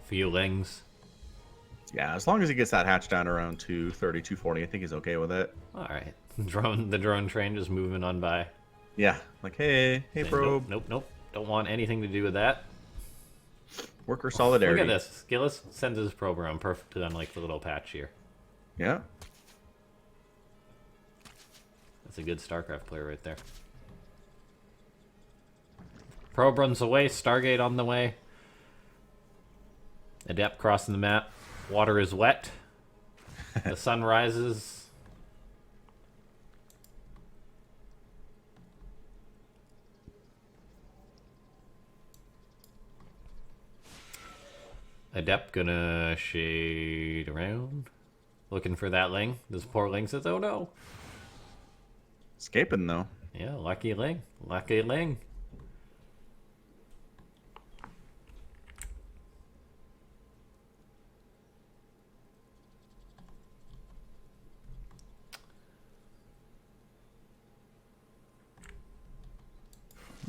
Few lings. Yeah, as long as he gets that hatch down around 230, 240, I think he's okay with it. Alright. The drone train just moving on by. Yeah, like, hey, Saying, probe. Nope. Don't want anything to do with that. Worker solidarity. Look at this. SKillous sends his probe around perfectly on, like, the little patch here. Yeah. That's a good StarCraft player right there. Probe runs away. Stargate on the way. Adept crossing the map. Water is wet. The sun rises. Adept gonna shade around. Looking for that Ling. This poor Ling says, oh no. Escaping, though. Yeah, lucky Ling. Lucky Ling.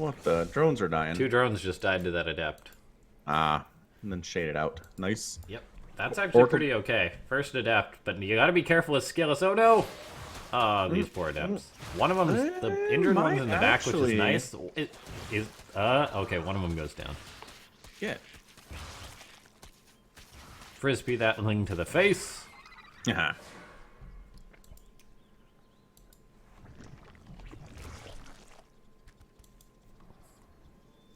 What the? Drones are dying. 2 drones just died to that adept. Ah, and then shade it out. Nice. Yep. That's actually pretty okay. First adept, but you gotta be careful with Skillous. Oh no! Oh, these poor adepts. One of them is the injured one's in the back, which is nice. Okay, one of them goes down. Yeah. Frisbee that thing to the face. Yeah.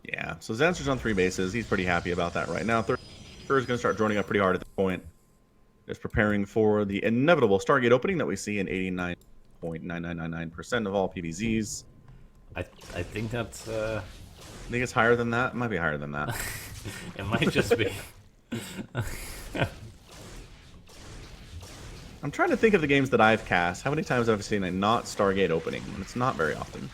Yeah, so Zanster's on 3 bases. He's pretty happy about that right now. Third is going to start droning up pretty hard at this point. Just preparing for the inevitable Stargate opening that we see in 89.9999% of all PvZs. I think that's... I think it's higher than that. It might be higher than that. It might just be. I'm trying to think of the games that I've cast. How many times have I seen a not Stargate opening? And it's not very often.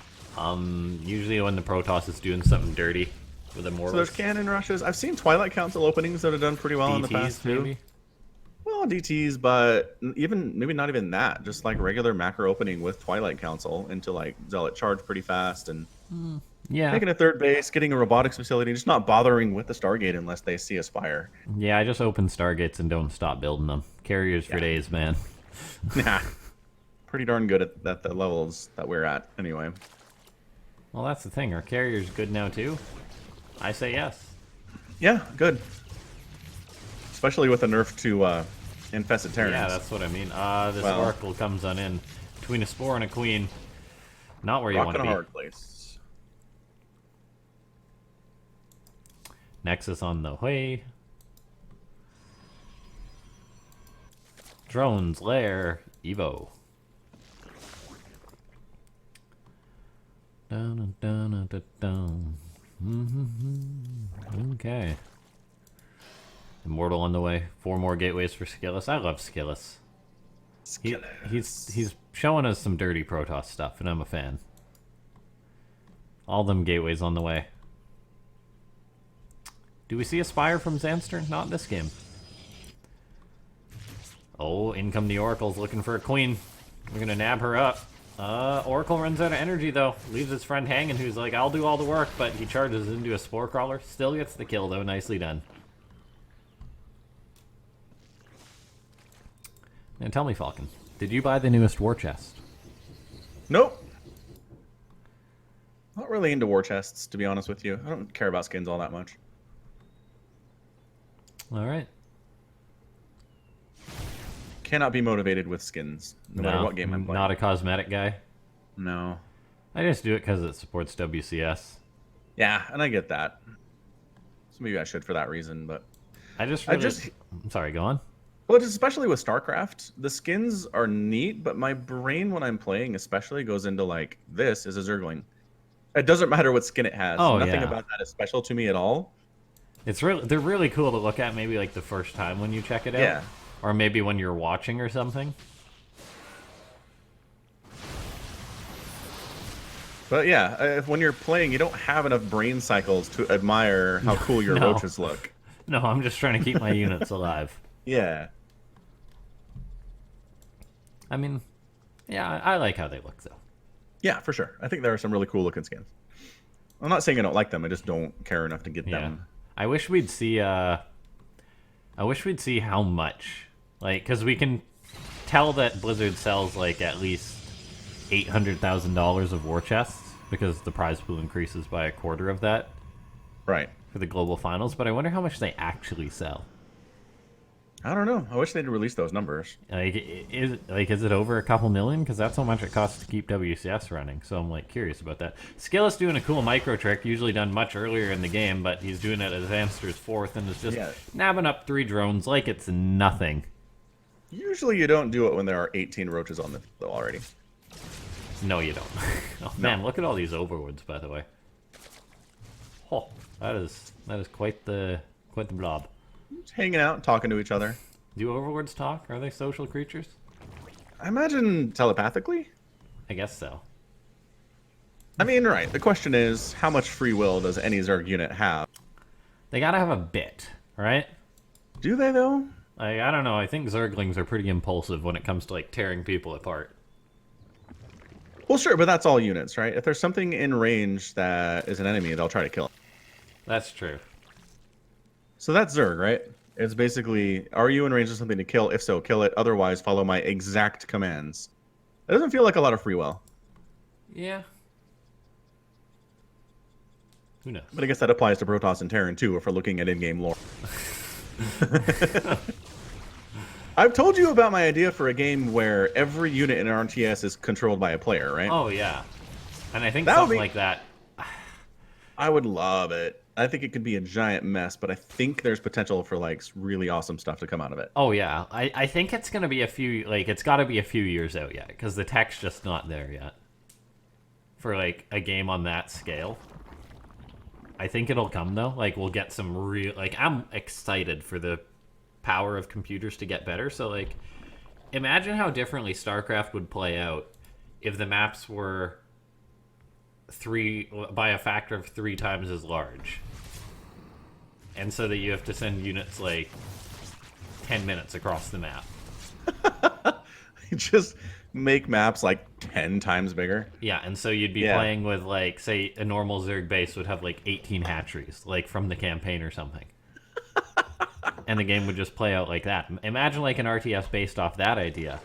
Usually when the Protoss is doing something dirty with Immortals. So there's cannon rushes. I've seen Twilight Council openings that have done pretty well in the past too. Maybe? Well, DTs, but even maybe not even that. Just like regular macro opening with Twilight Council into like Zealot charge pretty fast and yeah, taking a third base, getting a robotics facility, just not bothering with the Stargate unless they see a Spire. Yeah, I just open Stargates and don't stop building them. Carriers for days, man. Yeah, pretty darn good at the levels that we're at anyway. Well, that's the thing. Are carriers good now too? I say yes. Yeah, good. Especially with a nerf to infested Terrans. Yeah, that's what I mean. This Oracle comes on in between a Spore and a Queen. Not where you want to be. Rock in a hard place. Nexus on the way. Drones, Lair, Evo. Dun, dun, dun, dun, dun. Okay. Immortal on the way. 4 more gateways for Skillous. I love Skillous. He's showing us some dirty Protoss stuff, and I'm a fan. All them gateways on the way. Do we see a Spire from Zanster? Not in this game. Oh, in come the Oracles looking for a Queen. We're gonna nab her up. Oracle runs out of energy though. Leaves his friend hanging who's like, I'll do all the work, but he charges into a Spore Crawler. Still gets the kill though. Nicely done. Now tell me, Falcon, did you buy the newest war chest? Nope. Not really into war chests, to be honest with you. I don't care about skins all that much. Alright. Cannot be motivated with skins, no matter what game I'm playing. Not a cosmetic guy? No. I just do it because it supports WCS. Yeah, and I get that. So maybe I should for that reason, but... I'm sorry, go on. Well, just especially with StarCraft, the skins are neat, but my brain when I'm playing especially goes into like, this is a Zergling. It doesn't matter what skin it has. Oh, Nothing about that is special to me at all. They're really cool to look at maybe like the first time when you check it out. Yeah. Or maybe when you're watching or something. But yeah, when you're playing, you don't have enough brain cycles to admire how cool your roaches look. No, I'm just trying to keep my units alive. Yeah. I mean, yeah, I like how they look, though. Yeah, for sure. I think there are some really cool looking skins. I'm not saying I don't like them. I just don't care enough to get them. I wish we'd see how much. Like, because we can tell that Blizzard sells, like, at least $800,000 of war chests, because the prize pool increases by a quarter of that. Right. For the global finals, but I wonder how much they actually sell. I don't know. I wish they'd release those numbers. Like, is it over a couple million? Because that's how much it costs to keep WCS running. So I'm like curious about that. SKillous doing a cool micro trick, usually done much earlier in the game, but he's doing it as Zanster's 4th and is just nabbing up 3 drones like it's nothing. Usually you don't do it when there are 18 roaches on the field already. No, you don't. Oh man, look at all these overwoods, by the way. Oh, that is quite the blob. Just hanging out, talking to each other. Do overworlds talk? Are they social creatures? I imagine telepathically. I guess so. I mean, right. The question is, how much free will does any Zerg unit have? They gotta have a bit, right? Do they, though? I don't know. I think Zerglings are pretty impulsive when it comes to, like, tearing people apart. Well, sure, but that's all units, right? If there's something in range that is an enemy, they'll try to kill it. That's true. So that's Zerg, right? It's basically, are you in range of something to kill? If so, kill it. Otherwise, follow my exact commands. It doesn't feel like a lot of free will. Yeah. Who knows? But I guess that applies to Protoss and Terran, too, if we're looking at in-game lore. I've told you about my idea for a game where every unit in an RTS is controlled by a player, right? Oh, yeah. And I think That would something be- like that... I would love it. I think it could be a giant mess, but I think there's potential for, like, really awesome stuff to come out of it. Oh, yeah. I think it's going to be a few... Like, it's got to be a few years out yet, because the tech's just not there yet. For, like, a game on that scale. I think it'll come, though. Like, we'll get some real... Like, I'm excited for the power of computers to get better. So, like, imagine how differently StarCraft would play out if the maps were by a factor of 3 times as large. And so that you have to send units, like, 10 minutes across the map. Just make maps, like, 10 times bigger. Yeah, and so you'd be playing with, like, say, a normal Zerg base would have, like, 18 hatcheries, like, from the campaign or something. And the game would just play out like that. Imagine, like, an RTS based off that idea.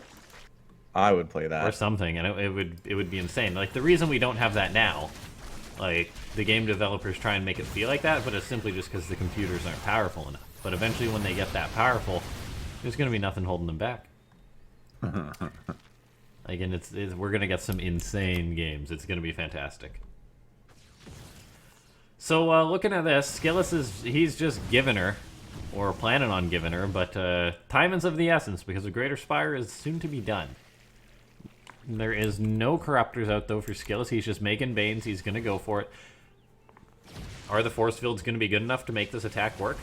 I would play that. Or something, and it would be insane. Like, the reason we don't have that now, like, the game developers try and make it feel like that, but it's simply just because the computers aren't powerful enough. But eventually, when they get that powerful, there's going to be nothing holding them back. Like, and we're going to get some insane games. It's going to be fantastic. So, looking at this, SKillous he's just giving her, or planning on giving her, but time is of the essence, because the Greater Spire is soon to be done. There is no Corruptors out, though, for SKillous. He's just making Banes. He's going to go for it. Are the force fields going to be good enough to make this attack work?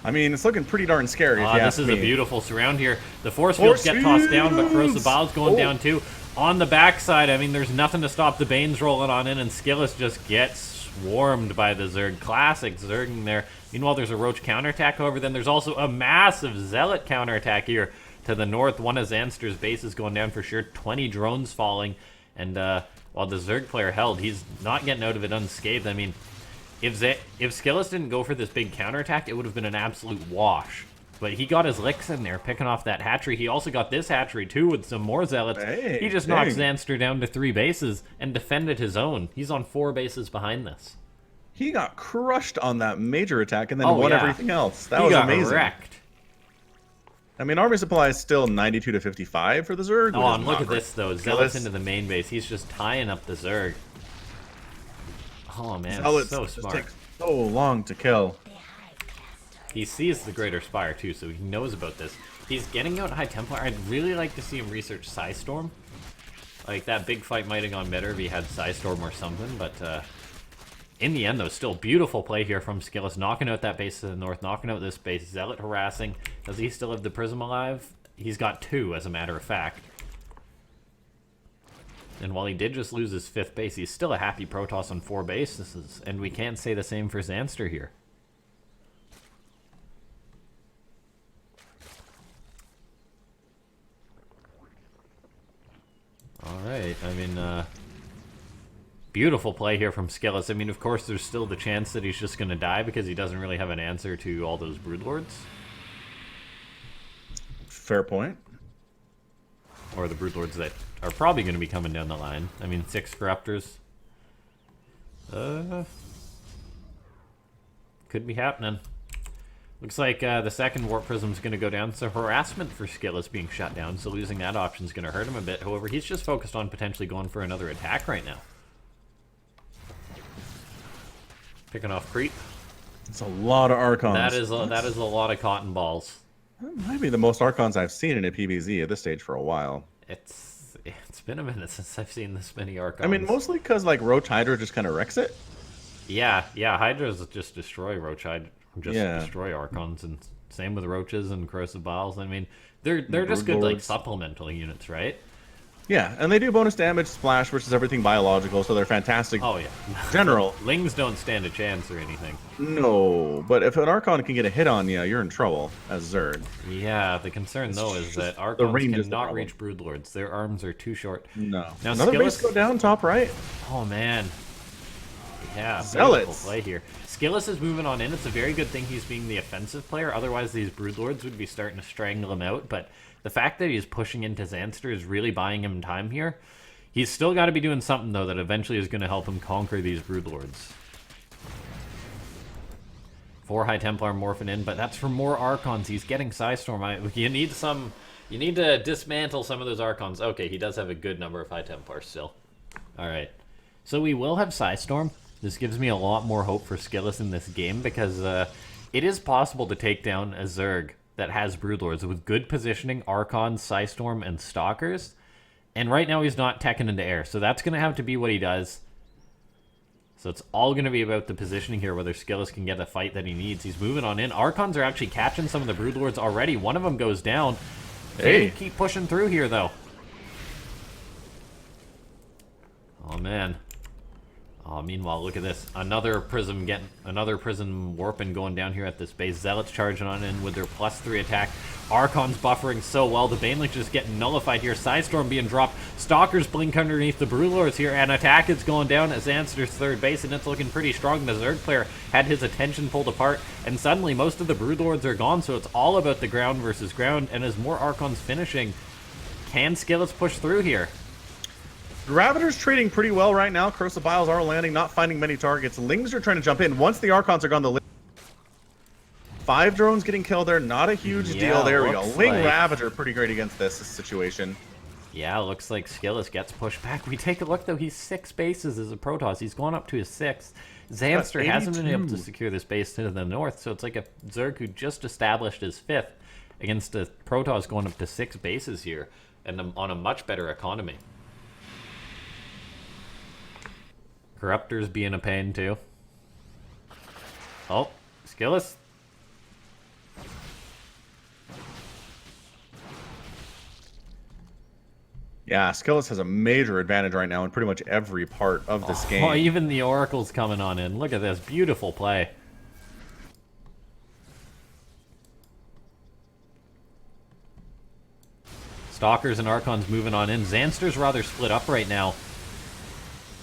I mean, it's looking pretty darn scary, if you This ask is me. a beautiful surround here. The force fields get tossed down, but Corrosive Bile's going down, too. On the backside, I mean, there's nothing to stop the Banes rolling on in, and SKillous just gets swarmed by the Zerg. Classic Zerging there. Meanwhile, there's a Roach counterattack, however. Then there's also a massive Zealot counterattack here to the north. One of Zanster's bases going down for sure. 20 drones falling. And while the Zerg player held, he's not getting out of it unscathed. I mean, if SKillous didn't go for this big counterattack, it would have been an absolute wash. But he got his licks in there, picking off that hatchery. He also got this hatchery, too, with some more Zealots. Hey, he just knocked Zanster down to 3 bases and defended his own. He's on 4 bases behind this. He got crushed on that major attack and then won everything else. That he was got amazing. Wrecked. I mean, army supply is still 92 to 55 for the Zerg. Oh, and look at this, though. Zealots into the main base. He's just tying up the Zerg. Oh, man, Zealots so just smart. take so long to kill. He sees the Greater Spire, too, so he knows about this. He's getting out High Templar. I'd really like to see him research Psystorm. Like, that big fight might have gone better if he had Psystorm or something, but in the end, though, still beautiful play here from SKillous, knocking out that base to the north, knocking out this base. Zealot harassing. Does he still have the Prism alive? He's got 2, as a matter of fact. And while he did just lose his 5th base, he's still a happy Protoss on 4 bases, and we can't say the same for Zanster here. Alright, I mean, beautiful play here from SKillous. I mean, of course, there's still the chance that he's just going to die because he doesn't really have an answer to all those Broodlords. Fair point. Or the Broodlords that are probably going to be coming down the line. I mean, 6 Corruptors. Could be happening. Looks like the second Warp Prism is going to go down. So harassment for SKillous being shut down, so losing that option is going to hurt him a bit. However, he's just focused on potentially going for another attack right now. Picking off creep. It's a lot of Archons. That is a lot of cotton balls. That might be the most Archons I've seen in a PvZ at this stage for a while. It's been a minute since I've seen this many Archons. I mean, mostly because, like, Roach Hydra just kind of wrecks it. Yeah, Hydras just destroy Roach Hydra. Destroy Archons, and same with Roaches and Corrosive Biles. I mean, they're just good, like, supplemental units, right? Yeah, and they do bonus damage, splash versus everything biological, so they're fantastic. Oh yeah. General. Lings don't stand a chance or anything. No, but if an Archon can get a hit on you, you're in trouble as Zerg. Yeah, the concern though is that The Archons range is the cannot problem. reach Broodlords. Their arms are too short. No. Now Another base go down top right. Oh man. Yeah, Zealots. beautiful play here. SKillous is moving on in. It's a very good thing he's being the offensive player. Otherwise, these Broodlords would be starting to strangle him out. But the fact that he's pushing into Zanster is really buying him time here. He's still got to be doing something, though, that eventually is going to help him conquer these Broodlords. 4 High Templar morphing in, but that's for more Archons. He's getting Psystorm. You need to dismantle some of those Archons. Okay, he does have a good number of High Templars still. All right. So we will have Psystorm. This gives me a lot more hope for SKillous in this game because it is possible to take down a Zerg that has Broodlords with good positioning, Archons, Psystorm, and Stalkers. And right now he's not teching into air, so that's going to have to be what he does. So it's all going to be about the positioning here, whether SKillous can get the fight that he needs. He's moving on in. Archons are actually catching some of the Broodlords already. One of them goes down. Hey, keep pushing through here, though. Oh, man. Oh, meanwhile, look at this. Another prism warping going down here at this base. Zealots charging on in with their +3 attack. Archon's buffering so well. The Banelink just getting nullified here. Psystorm being dropped. Stalkers blink underneath the Broodlords here. And attack is going down at Zanster's third base, and it's looking pretty strong. The Zerg player had his attention pulled apart, and suddenly most of the Broodlords are gone, so it's all about the ground versus ground. And as more Archons finishing, can SKillous push through here? Ravagers trading pretty well right now. Corrosive Biles are landing, not finding many targets. Lings are trying to jump in. Once the Archons are gone, the 5 drones getting killed there. Not a huge deal. There we go. Ling Ravager pretty great against this situation. Yeah, looks like SKillous gets pushed back. We take a look, though. He's 6 bases as a Protoss. He's gone up to his 6th. Zanster hasn't been able to secure this base to the north, so it's like a Zerg who just established his 5th against a Protoss going up to 6 bases here and on a much better economy. Corruptors being a pain, too. Oh, SKillous. Yeah, SKillous has a major advantage right now in pretty much every part of this game. Oh, even the Oracle's coming on in. Look at this. Beautiful play. Stalkers and Archons moving on in. Zanster's rather split up right now.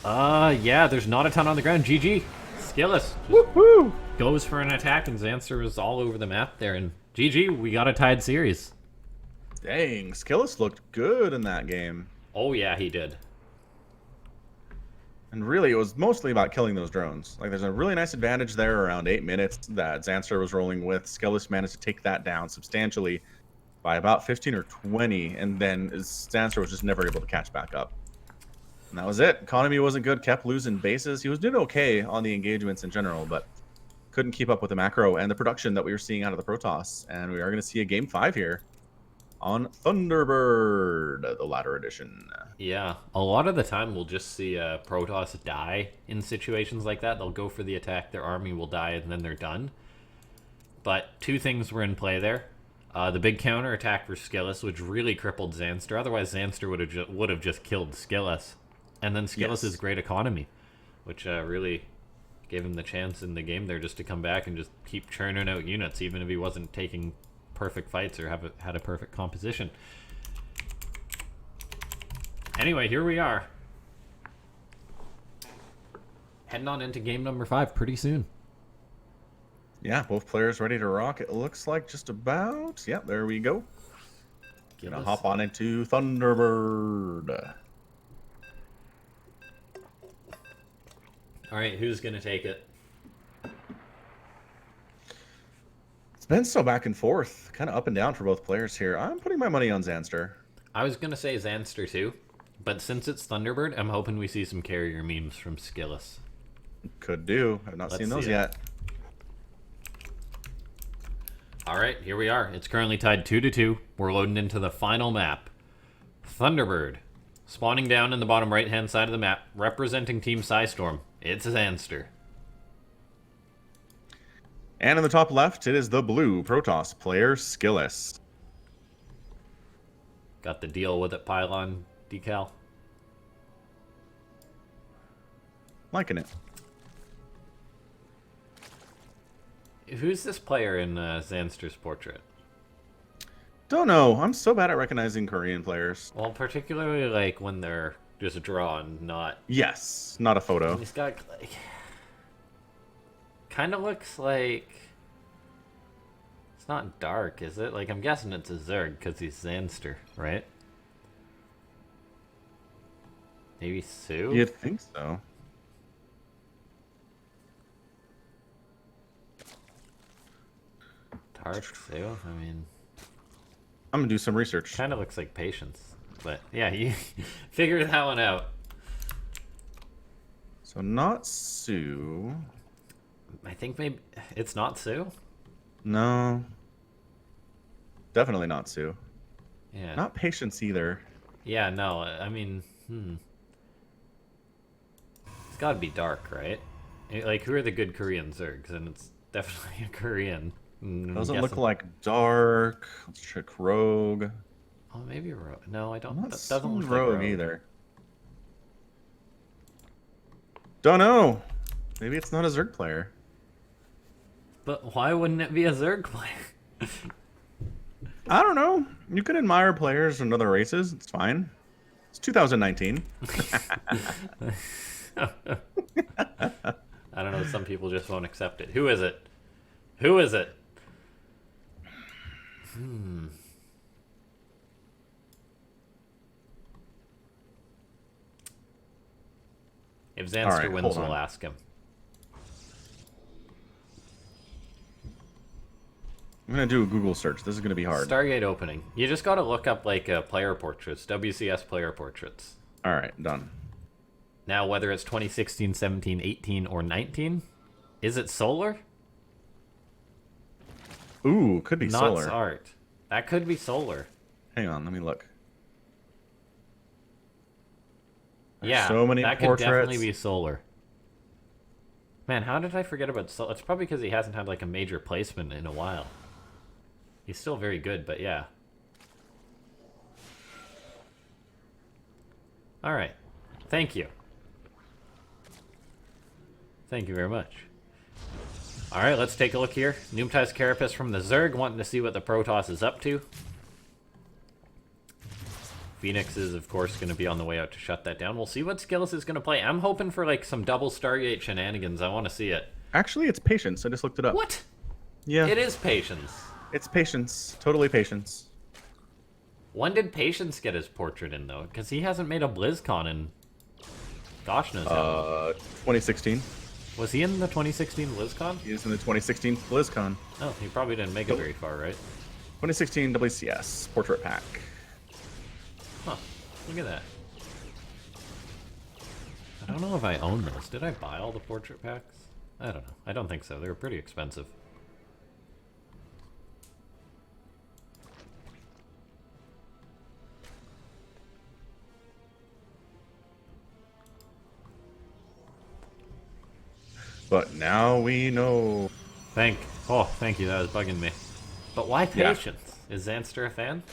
Yeah, there's not a ton on the ground. GG. SKillous just goes for an attack, and Zanster is all over the map there. And GG, we got a tied series. Dang, SKillous looked good in that game. Oh, yeah, he did. And really, it was mostly about killing those drones. Like, there's a really nice advantage there around 8 minutes that Zanster was rolling with. SKillous managed to take that down substantially by about 15 or 20, and then Zanster was just never able to catch back up. And that was it. Economy wasn't good, kept losing bases. He was doing okay on the engagements in general, but couldn't keep up with the macro and the production that we were seeing out of the Protoss. And we are going to see a Game 5 here on Thunderbird, the latter edition. Yeah, a lot of the time we'll just see Protoss die in situations like that. They'll go for the attack, their army will die, and then they're done. But 2 things were in play there. The big counter attack for SKillous, which really crippled Zanster. Otherwise, Zanster would have just killed SKillous. And then SKillous' great economy, which really gave him the chance in the game there just to come back and just keep churning out units, even if he wasn't taking perfect fights or had a perfect composition. Anyway, here we are. Heading on into game number 5 pretty soon. Yeah, both players ready to rock. It looks like just about. Yeah, there we go. Gonna hop on into Thunderbird. All right, who's going to take it? It's been so back and forth, kind of up and down for both players here. I'm putting my money on Zanster. I was going to say Zanster too, but since it's Thunderbird, I'm hoping we see some carrier memes from SKillous. Could do. I've not seen those yet. All right, here we are. It's currently tied 2-2. We're loading into the final map. Thunderbird. Spawning down in the bottom right-hand side of the map, representing Team Psystorm. It's Zanster. And in the top left, it is the blue Protoss player, SKillous. Got the deal with it pylon decal. Liking it. Who's this player in Zanster's portrait? Don't know. I'm so bad at recognizing Korean players. Well, particularly like when they're just drawn, not. Yes, not a photo. He's got like. Kind of looks like. It's not dark, is it? Like, I'm guessing it's a Zerg because he's Zanster, right? Maybe Sue? You'd think so. Dark Sue? I mean. I'm gonna do some research. Kind of looks like Patience. But yeah, you figure that one out. So not Sue. I think maybe it's not Sue? No. Definitely not Sue. Yeah. Not Patience either. Yeah, no, I mean, It's gotta be dark, right? Like, who are the good Korean Zergs? And it's definitely a Korean. Doesn't look like dark. Let's check Rogue. Oh, maybe Rogue. No, I don't. Not That doesn't look Rogue like Rogue either. Don't know. Maybe it's not a Zerg player. But why wouldn't it be a Zerg player? I don't know. You could admire players from other races. It's fine. It's 2019. I don't know. Some people just won't accept it. Who is it? Who is it? If Zanster Alright, wins, hold we'll on. ask him. I'm gonna do a Google search. This is gonna be hard. Stargate opening. You just gotta look up like player portraits, WCS player portraits. All right, done. Now, whether it's 2016, 17, 18, or 19, is it solar? Ooh, could be Not solar. art. That could be solar. Hang on, let me look. There's Yeah, so many that could portraits. definitely be solar. Man, how did I forget about solar? It's probably because he hasn't had like a major placement in a while. He's still very good, but yeah. All right. Thank you. Thank you very much. All right, let's take a look here. Pneumatize Carapace from the Zerg, wanting to see what the Protoss is up to. Phoenix is, of course, going to be on the way out to shut that down. We'll see what SKillous is going to play. I'm hoping for, like, some double Stargate shenanigans. I want to see it. Actually, it's Patience. I just looked it up. What? Yeah. It is Patience. It's Patience. Totally Patience. When did Patience get his portrait in, though? Because he hasn't made a BlizzCon in... Gosh knows how long. 2016. Was he in the 2016 BlizzCon? He is in the 2016 BlizzCon. Oh, he probably didn't make it very far, right? 2016 WCS Portrait Pack. Huh. Look at that. I don't know if I own those. Did I buy all the portrait packs? I don't know. I don't think so. They were pretty expensive. But now we know. Thank you. That was bugging me. But why Yeah. Patience? Is Zanster a fan?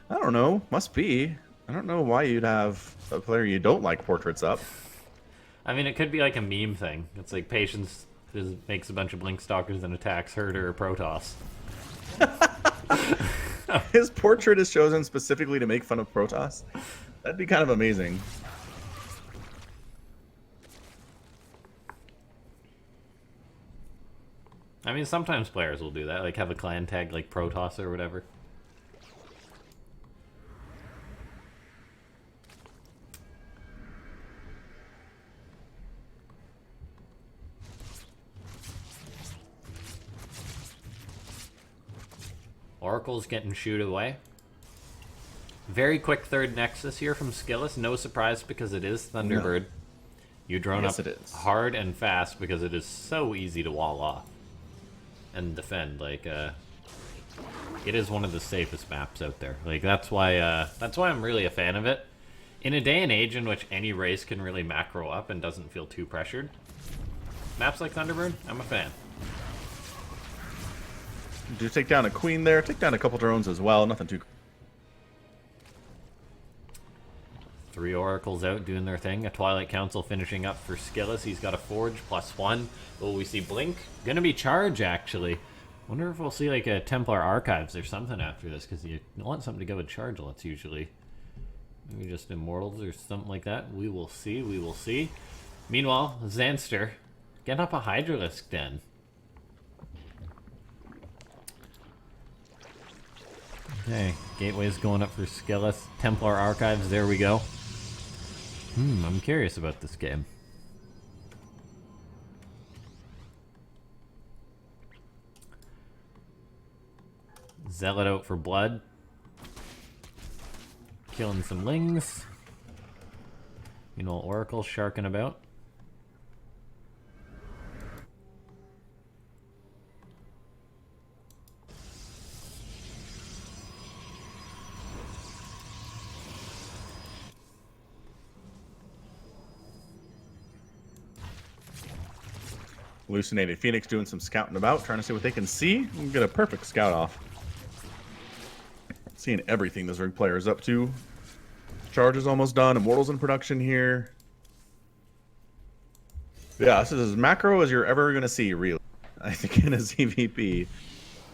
I don't know. Must be. I don't know why you'd have a player you don't like portraits up. I mean, it could be like a meme thing. It's like Patience makes a bunch of Blink Stalkers and attacks Herder or Protoss. His portrait is chosen specifically to make fun of Protoss. That'd be kind of amazing. I mean, sometimes players will do that, like have a clan tag like Protoss or whatever. Oracle's getting shooed away. Very quick third Nexus here from SKillous. No surprise because it is Thunderbird. No. You drone Yes, up it is. hard and fast because it is so easy to wall off and defend. Like, it is one of the safest maps out there. Like, that's why I'm really a fan of it. In a day and age in which any race can really macro up and doesn't feel too pressured, maps like Thunderbird, I'm a fan. Do take down a queen there. Take down a couple drones as well. Nothing too. 3 oracles out doing their thing. A Twilight Council finishing up for SKillous. He's got a Forge +1. Will we see Blink? Gonna be Charge, actually. Wonder if we'll see like a Templar Archives or something after this, because you want something to go with Charge. That's usually maybe just Immortals or something like that. We will see. We will see. Meanwhile, Zanster, get up a Hydralisk Den. Okay, Gateway's going up for SKillous. Templar Archives, there we go. I'm curious about this game. Zealot out for blood. Killing some lings. You know, Oracle sharking about. Hallucinated Phoenix doing some scouting about, trying to see what they can see and get a perfect scout off. Seeing everything the Zerg player is up to. Charge is almost done. Immortals in production here. Yeah, this is as macro as you're ever going to see, really. I think in a ZVP.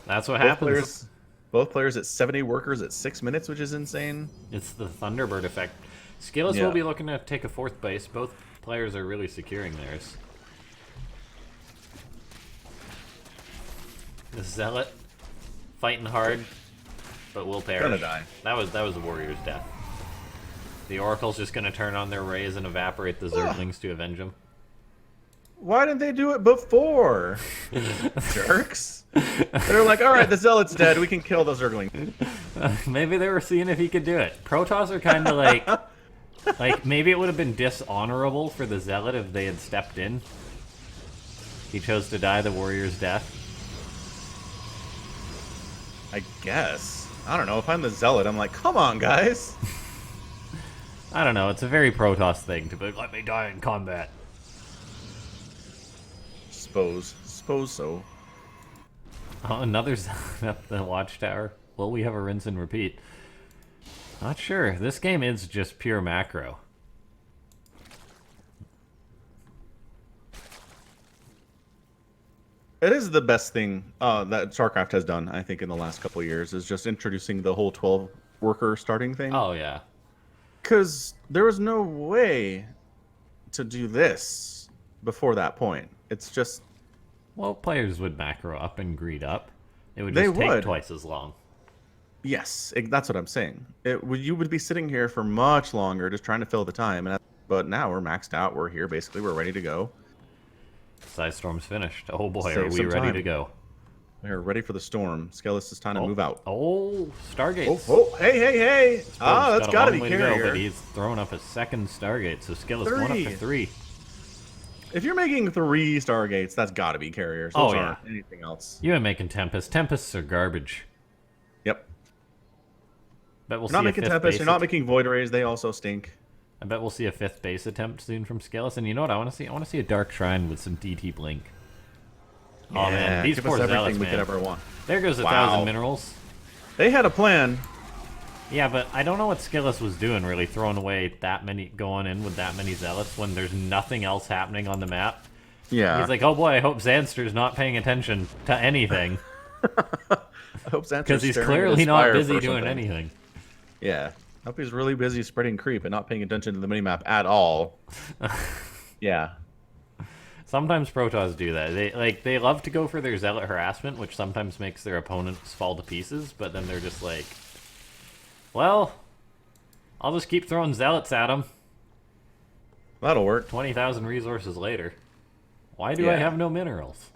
That's what happens. Both players at 70 workers at 6 minutes, which is insane. It's the Thunderbird effect. SKillous will be looking to take a 4th base. Both players are really securing theirs. The Zealot fighting hard, but will perish. Gonna die. That was the Warrior's death. The Oracle's just gonna turn on their rays and evaporate the Zerglings to avenge him. Why didn't they do it before? Jerks. They're like, all right, the Zealot's dead. We can kill the Zergling. Maybe they were seeing if he could do it. Protoss are kind of like maybe it would have been dishonorable for the Zealot if they had stepped in. He chose to die the Warrior's death. I guess. I don't know. If I'm the Zealot, I'm like, come on, guys. I don't know. It's a very Protoss thing to be like, let me die in combat. Suppose so. Oh, another Zealot up the Watchtower. Will we have a rinse and repeat? Not sure. This game is just pure macro. It is the best thing that StarCraft has done, I think, in the last couple of years, is just introducing the whole 12-worker starting thing. Oh, yeah. Because there was no way to do this before that point. It's just... Well, players would macro up and greed up. It would just take twice as long. Yes, that's what I'm saying. You would be sitting here for much longer just trying to fill the time. But now we're maxed out. We're here, basically. We're ready to go. Storm's finished. Oh boy, are we ready to go? We are ready for the storm. SKillous is time to move out. Oh, Stargates. Oh, hey. That's got to be carrier. But he's throwing up a second Stargate, so Skillous going up to 3. If you're making 3 Stargates, that's got to be carriers. Those aren't anything else. You ain't making Tempests. Tempests are garbage. Yep. Bet we'll you're not making Tempests. You're not making Void Rays. They also stink. I bet we'll see a 5th base attempt soon from Skillous. And you know what I want to see? I want to see a Dark Shrine with some DT Blink. Yeah, oh man, these poor Zealots, man. We could ever want. There goes 1,000 minerals. They had a plan. Yeah, but I don't know what Skillous was doing, really, throwing away that many, going in with that many Zealots when there's nothing else happening on the map. Yeah. He's like, oh boy, I hope Zanster's not paying attention to anything. I hope Zanster's because he's clearly not busy doing anything. Yeah. I hope he's really busy spreading creep and not paying attention to the minimap at all. Yeah. Sometimes Protoss do that. They love to go for their Zealot harassment, which sometimes makes their opponents fall to pieces, but then they're just like, well, I'll just keep throwing Zealots at them. That'll work. 20,000 resources later. Why do I have no minerals?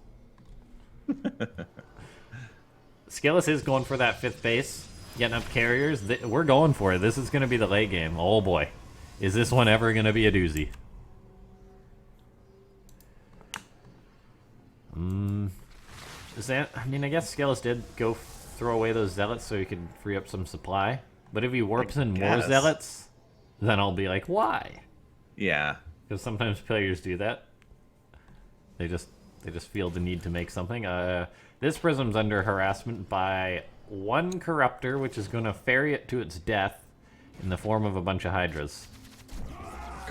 Skillous is going for that 5th base. Getting up carriers. We're going for it. This is going to be the late game. Oh boy. Is this one ever going to be a doozy? I mean, I guess Skillous did go throw away those Zealots so he could free up some supply. But if he warps in more Zealots, then I'll be like, why? Yeah. Because sometimes players do that. They just feel the need to make something. This Prism's under harassment by 1 Corruptor, which is going to ferry it to its death in the form of a bunch of Hydras.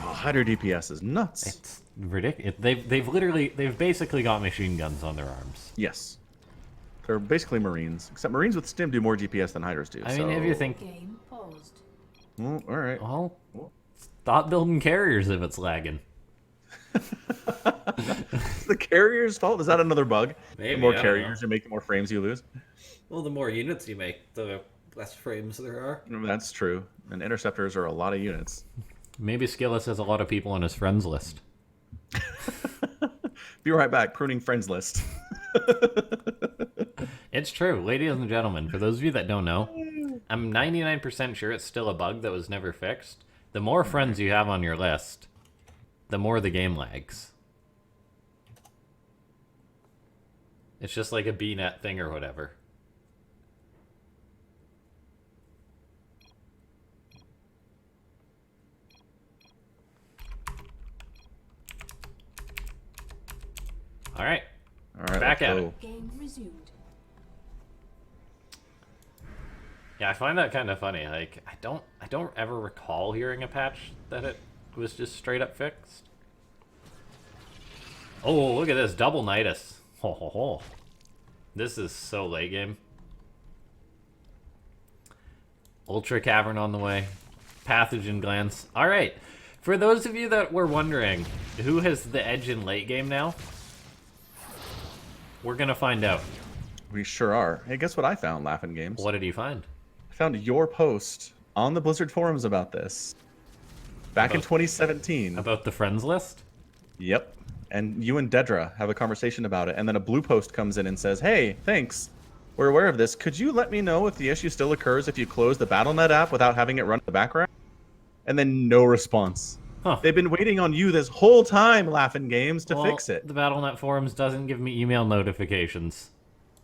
God, Hydra DPS is nuts. It's ridiculous. They've basically got machine guns on their arms. Yes. They're basically Marines. Except Marines with Stim do more DPS than Hydras do. I mean, if you think... Game paused. Well, all right. Well, stop building carriers if it's lagging. It's the carrier's fault? Is that another bug? Maybe, the more I don't carriers you make, the more frames you lose? Well, the more units you make, the less frames there are. That's true. And interceptors are a lot of units. Maybe SKillous has a lot of people on his friends list. Be right back. Pruning friends list. It's true, ladies and gentlemen. For those of you that don't know, I'm 99% sure it's still a bug that was never fixed. The more friends you have on your list, the more the game lags. It's just like a BNet thing or whatever. All right, back at it. Game resumed. Yeah, I find that kind of funny. Like, I don't ever recall hearing a patch that it was just straight up fixed. Oh, look at this double Nidus. Ho ho ho. This is so late game. Ultra Cavern on the way. Pathogen Glance. All right. For those of you that were wondering who has the edge in late game now, we're gonna find out. We sure are. Hey, guess what I found, LaughNgamez? What did you find? I found your post on the Blizzard forums about this. Back in 2017. About the friends list? Yep. And you and Dedra have a conversation about it. And then a blue post comes in and says, hey, thanks. We're aware of this. Could you let me know if the issue still occurs if you close the BattleNet app without having it run in the background? And then no response. Huh. They've been waiting on you this whole time, LaughNgamez, to fix it. The BattleNet forums doesn't give me email notifications.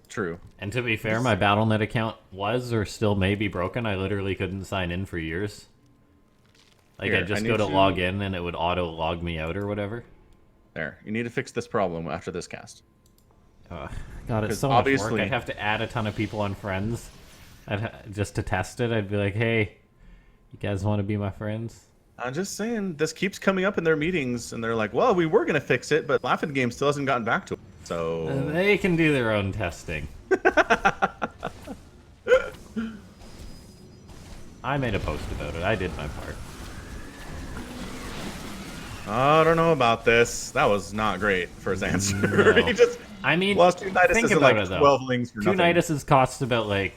True. And to be fair, my BattleNet account was or still may be broken. I literally couldn't sign in for years. Like, Here, I'd just go to log in and it would auto log me out or whatever. There. You need to fix this problem after this cast. God, it's so much work. I'd have to add a ton of people on friends. Just to test it, I'd be like, hey, you guys want to be my friends? I'm just saying, this keeps coming up in their meetings, and they're like, well, we were going to fix it, but LaughNgamez still hasn't gotten back to it. So they can do their own testing. I made a post about it. I did my part. I don't know about this. That was not great for Zanster. No. He just I mean, lost 2 Niduses think and about like it, though. 12 lings for 2 nothing. Niduses cost about like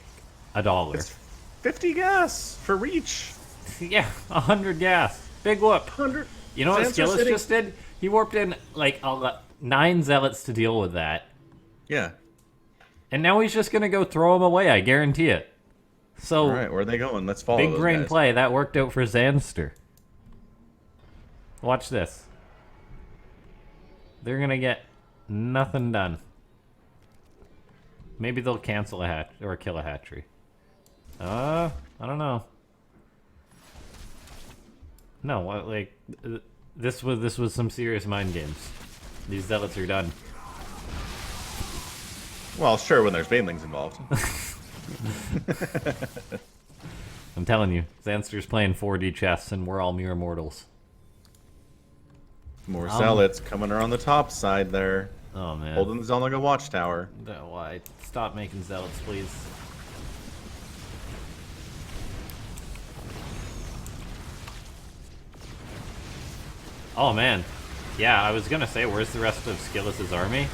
$1. It's 50 gas for reach. Yeah, 100 gas. Big whoop. 100. You know what Zanster SKillous sitting- just did? He warped in like 9 zealots to deal with that. Yeah. And now he's just going to go throw them away, I guarantee it. So, All right, where are they going? Let's follow big those brain guys. play. That worked out for Zanster. Watch this. They're going to get nothing done. Maybe they'll cancel a hatch or kill a hatchery. I don't know. No, like this was some serious mind games. These zealots are done. Well, sure, when there's banelings involved. I'm telling you, Zanster's playing 4D chess, and we're all mere mortals. More zealots coming around the top side there. Oh man. Holding the zone like a watchtower. No, why? Stop making zealots, please. Oh man. Yeah, I was gonna say, where's the rest of SKillous' army?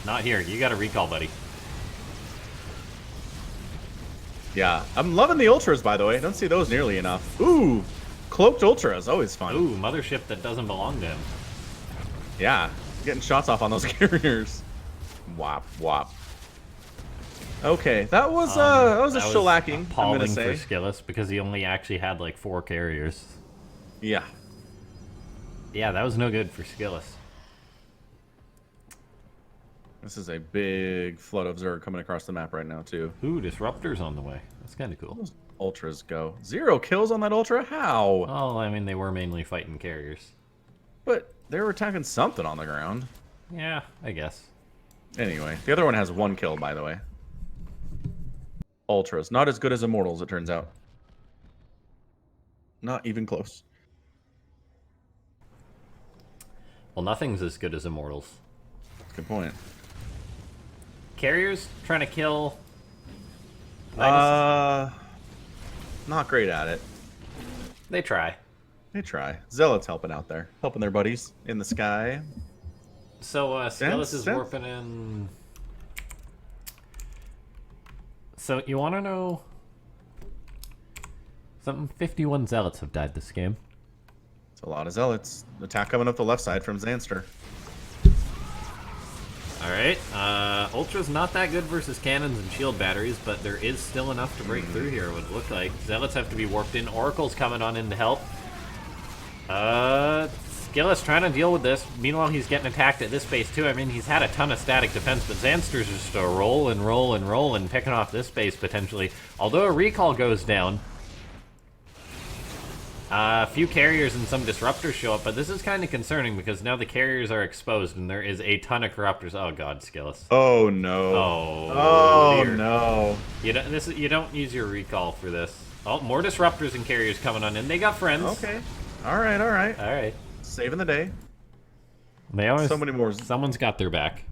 Not here. You got a recall, buddy. Yeah, I'm loving the ultras, by the way. I don't see those nearly enough. Ooh, cloaked ultras, always fun. Ooh, mothership that doesn't belong to him. Yeah, getting shots off on those carriers. Wop, wop. Okay, that was a shellacking, I'm appalling gonna say. for SKillous because he only actually had like 4 carriers. Yeah. Yeah, that was no good for SKillous. This is a big flood of Zerg coming across the map right now, too. Ooh, Disruptor's on the way. That's kind of cool. Those ultras go. 0 kills on that ultra? How? Oh, I mean, they were mainly fighting carriers. But they were attacking something on the ground. Yeah, I guess. Anyway, the other one has 1 kill, by the way. Ultras. Not as good as Immortals, it turns out. Not even close. Well, nothing's as good as Immortals. Good point. Carriers trying to kill. Not great at it. They try. They try. Zealots helping out there, helping their buddies in the sky. So SKillous is warping in. So you want to know something? 51 Zealots have died this game. It's a lot of Zealots. Attack coming up the left side from Zanster. Alright, Ultra's not that good versus cannons and shield batteries, but there is still enough to break through here, it would look like. Zealots have to be warped in. Oracle's coming on in to help. SKillous trying to deal with this. Meanwhile, he's getting attacked at this base too. I mean, he's had a ton of static defense, but Zanster's just roll and picking off this base potentially. Although a recall goes down, a few carriers and some disruptors show up, but this is kind of concerning because now the carriers are exposed and there is a ton of corruptors. Oh god, SKillous. Oh no. Oh dear. No. You don't use your recall for this. Oh, more disruptors and carriers coming on in. They got friends. Okay. All right. All right. All right. Saving the day. They always. So many more. Someone's got their back.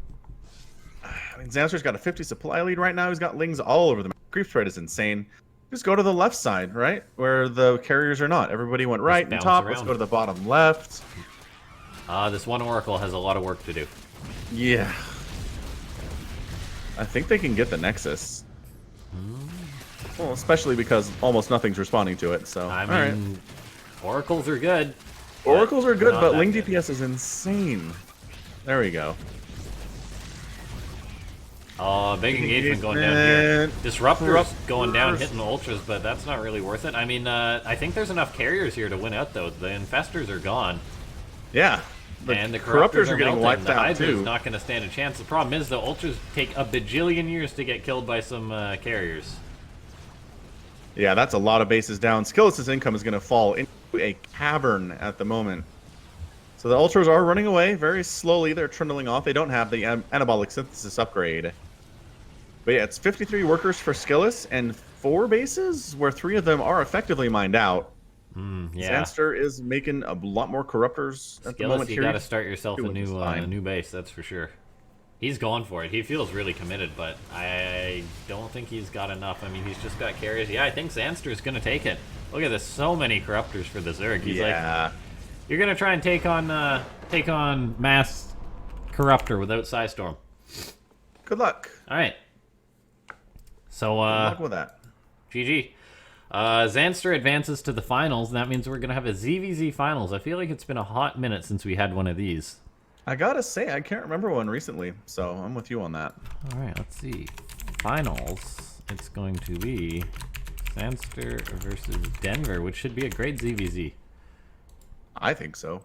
I mean, Zanster's got a 50 supply lead right now. He's got lings all over the map. Creep spread is insane. Just go to the left side, right? Where the carriers are not. Everybody went right and top. Let's go to the bottom left. This one Oracle has a lot of work to do. Yeah. I think they can get the Nexus. Well, especially because almost nothing's responding to it, so... I mean, Oracles are good. Oracles are good, but Ling good. DPS is insane. There we go. Oh, big engagement going down here. Disruptors going down, hitting the Ultras, but that's not really worth it. I mean, I think there's enough carriers here to win out, though. The Infestors are gone. Yeah. And the Corruptors are getting melting. wiped The out, Hydra's too. not going to stand a chance. The problem is the Ultras take a bajillion years to get killed by some carriers. Yeah, that's a lot of bases down. SKillous' income is going to fall into a cavern at the moment. So the Ultras are running away very slowly. They're trundling off. They don't have the anabolic synthesis upgrade. But yeah, it's 53 workers for SKillous and 4 bases, where 3 of them are effectively mined out. Yeah. Zanster is making a lot more corruptors at the moment. You got to start yourself a new base, that's for sure. He's going for it. He feels really committed, but I don't think he's got enough. I mean, he's just got carriers. Yeah, I think Zanster is going to take it. Look at this, so many corruptors for the Zerg. He's like, you're going to try and take on mass corruptor without Psystorm. Good luck. All right. So, Good luck with that. GG. Zanster advances to the finals. That means we're going to have a ZVZ finals. I feel like it's been a hot minute since we had one of these. I gotta say, I can't remember one recently, so I'm with you on that. All right, let's see. Finals. It's going to be Zanster versus Denver, which should be a great ZVZ. I think so.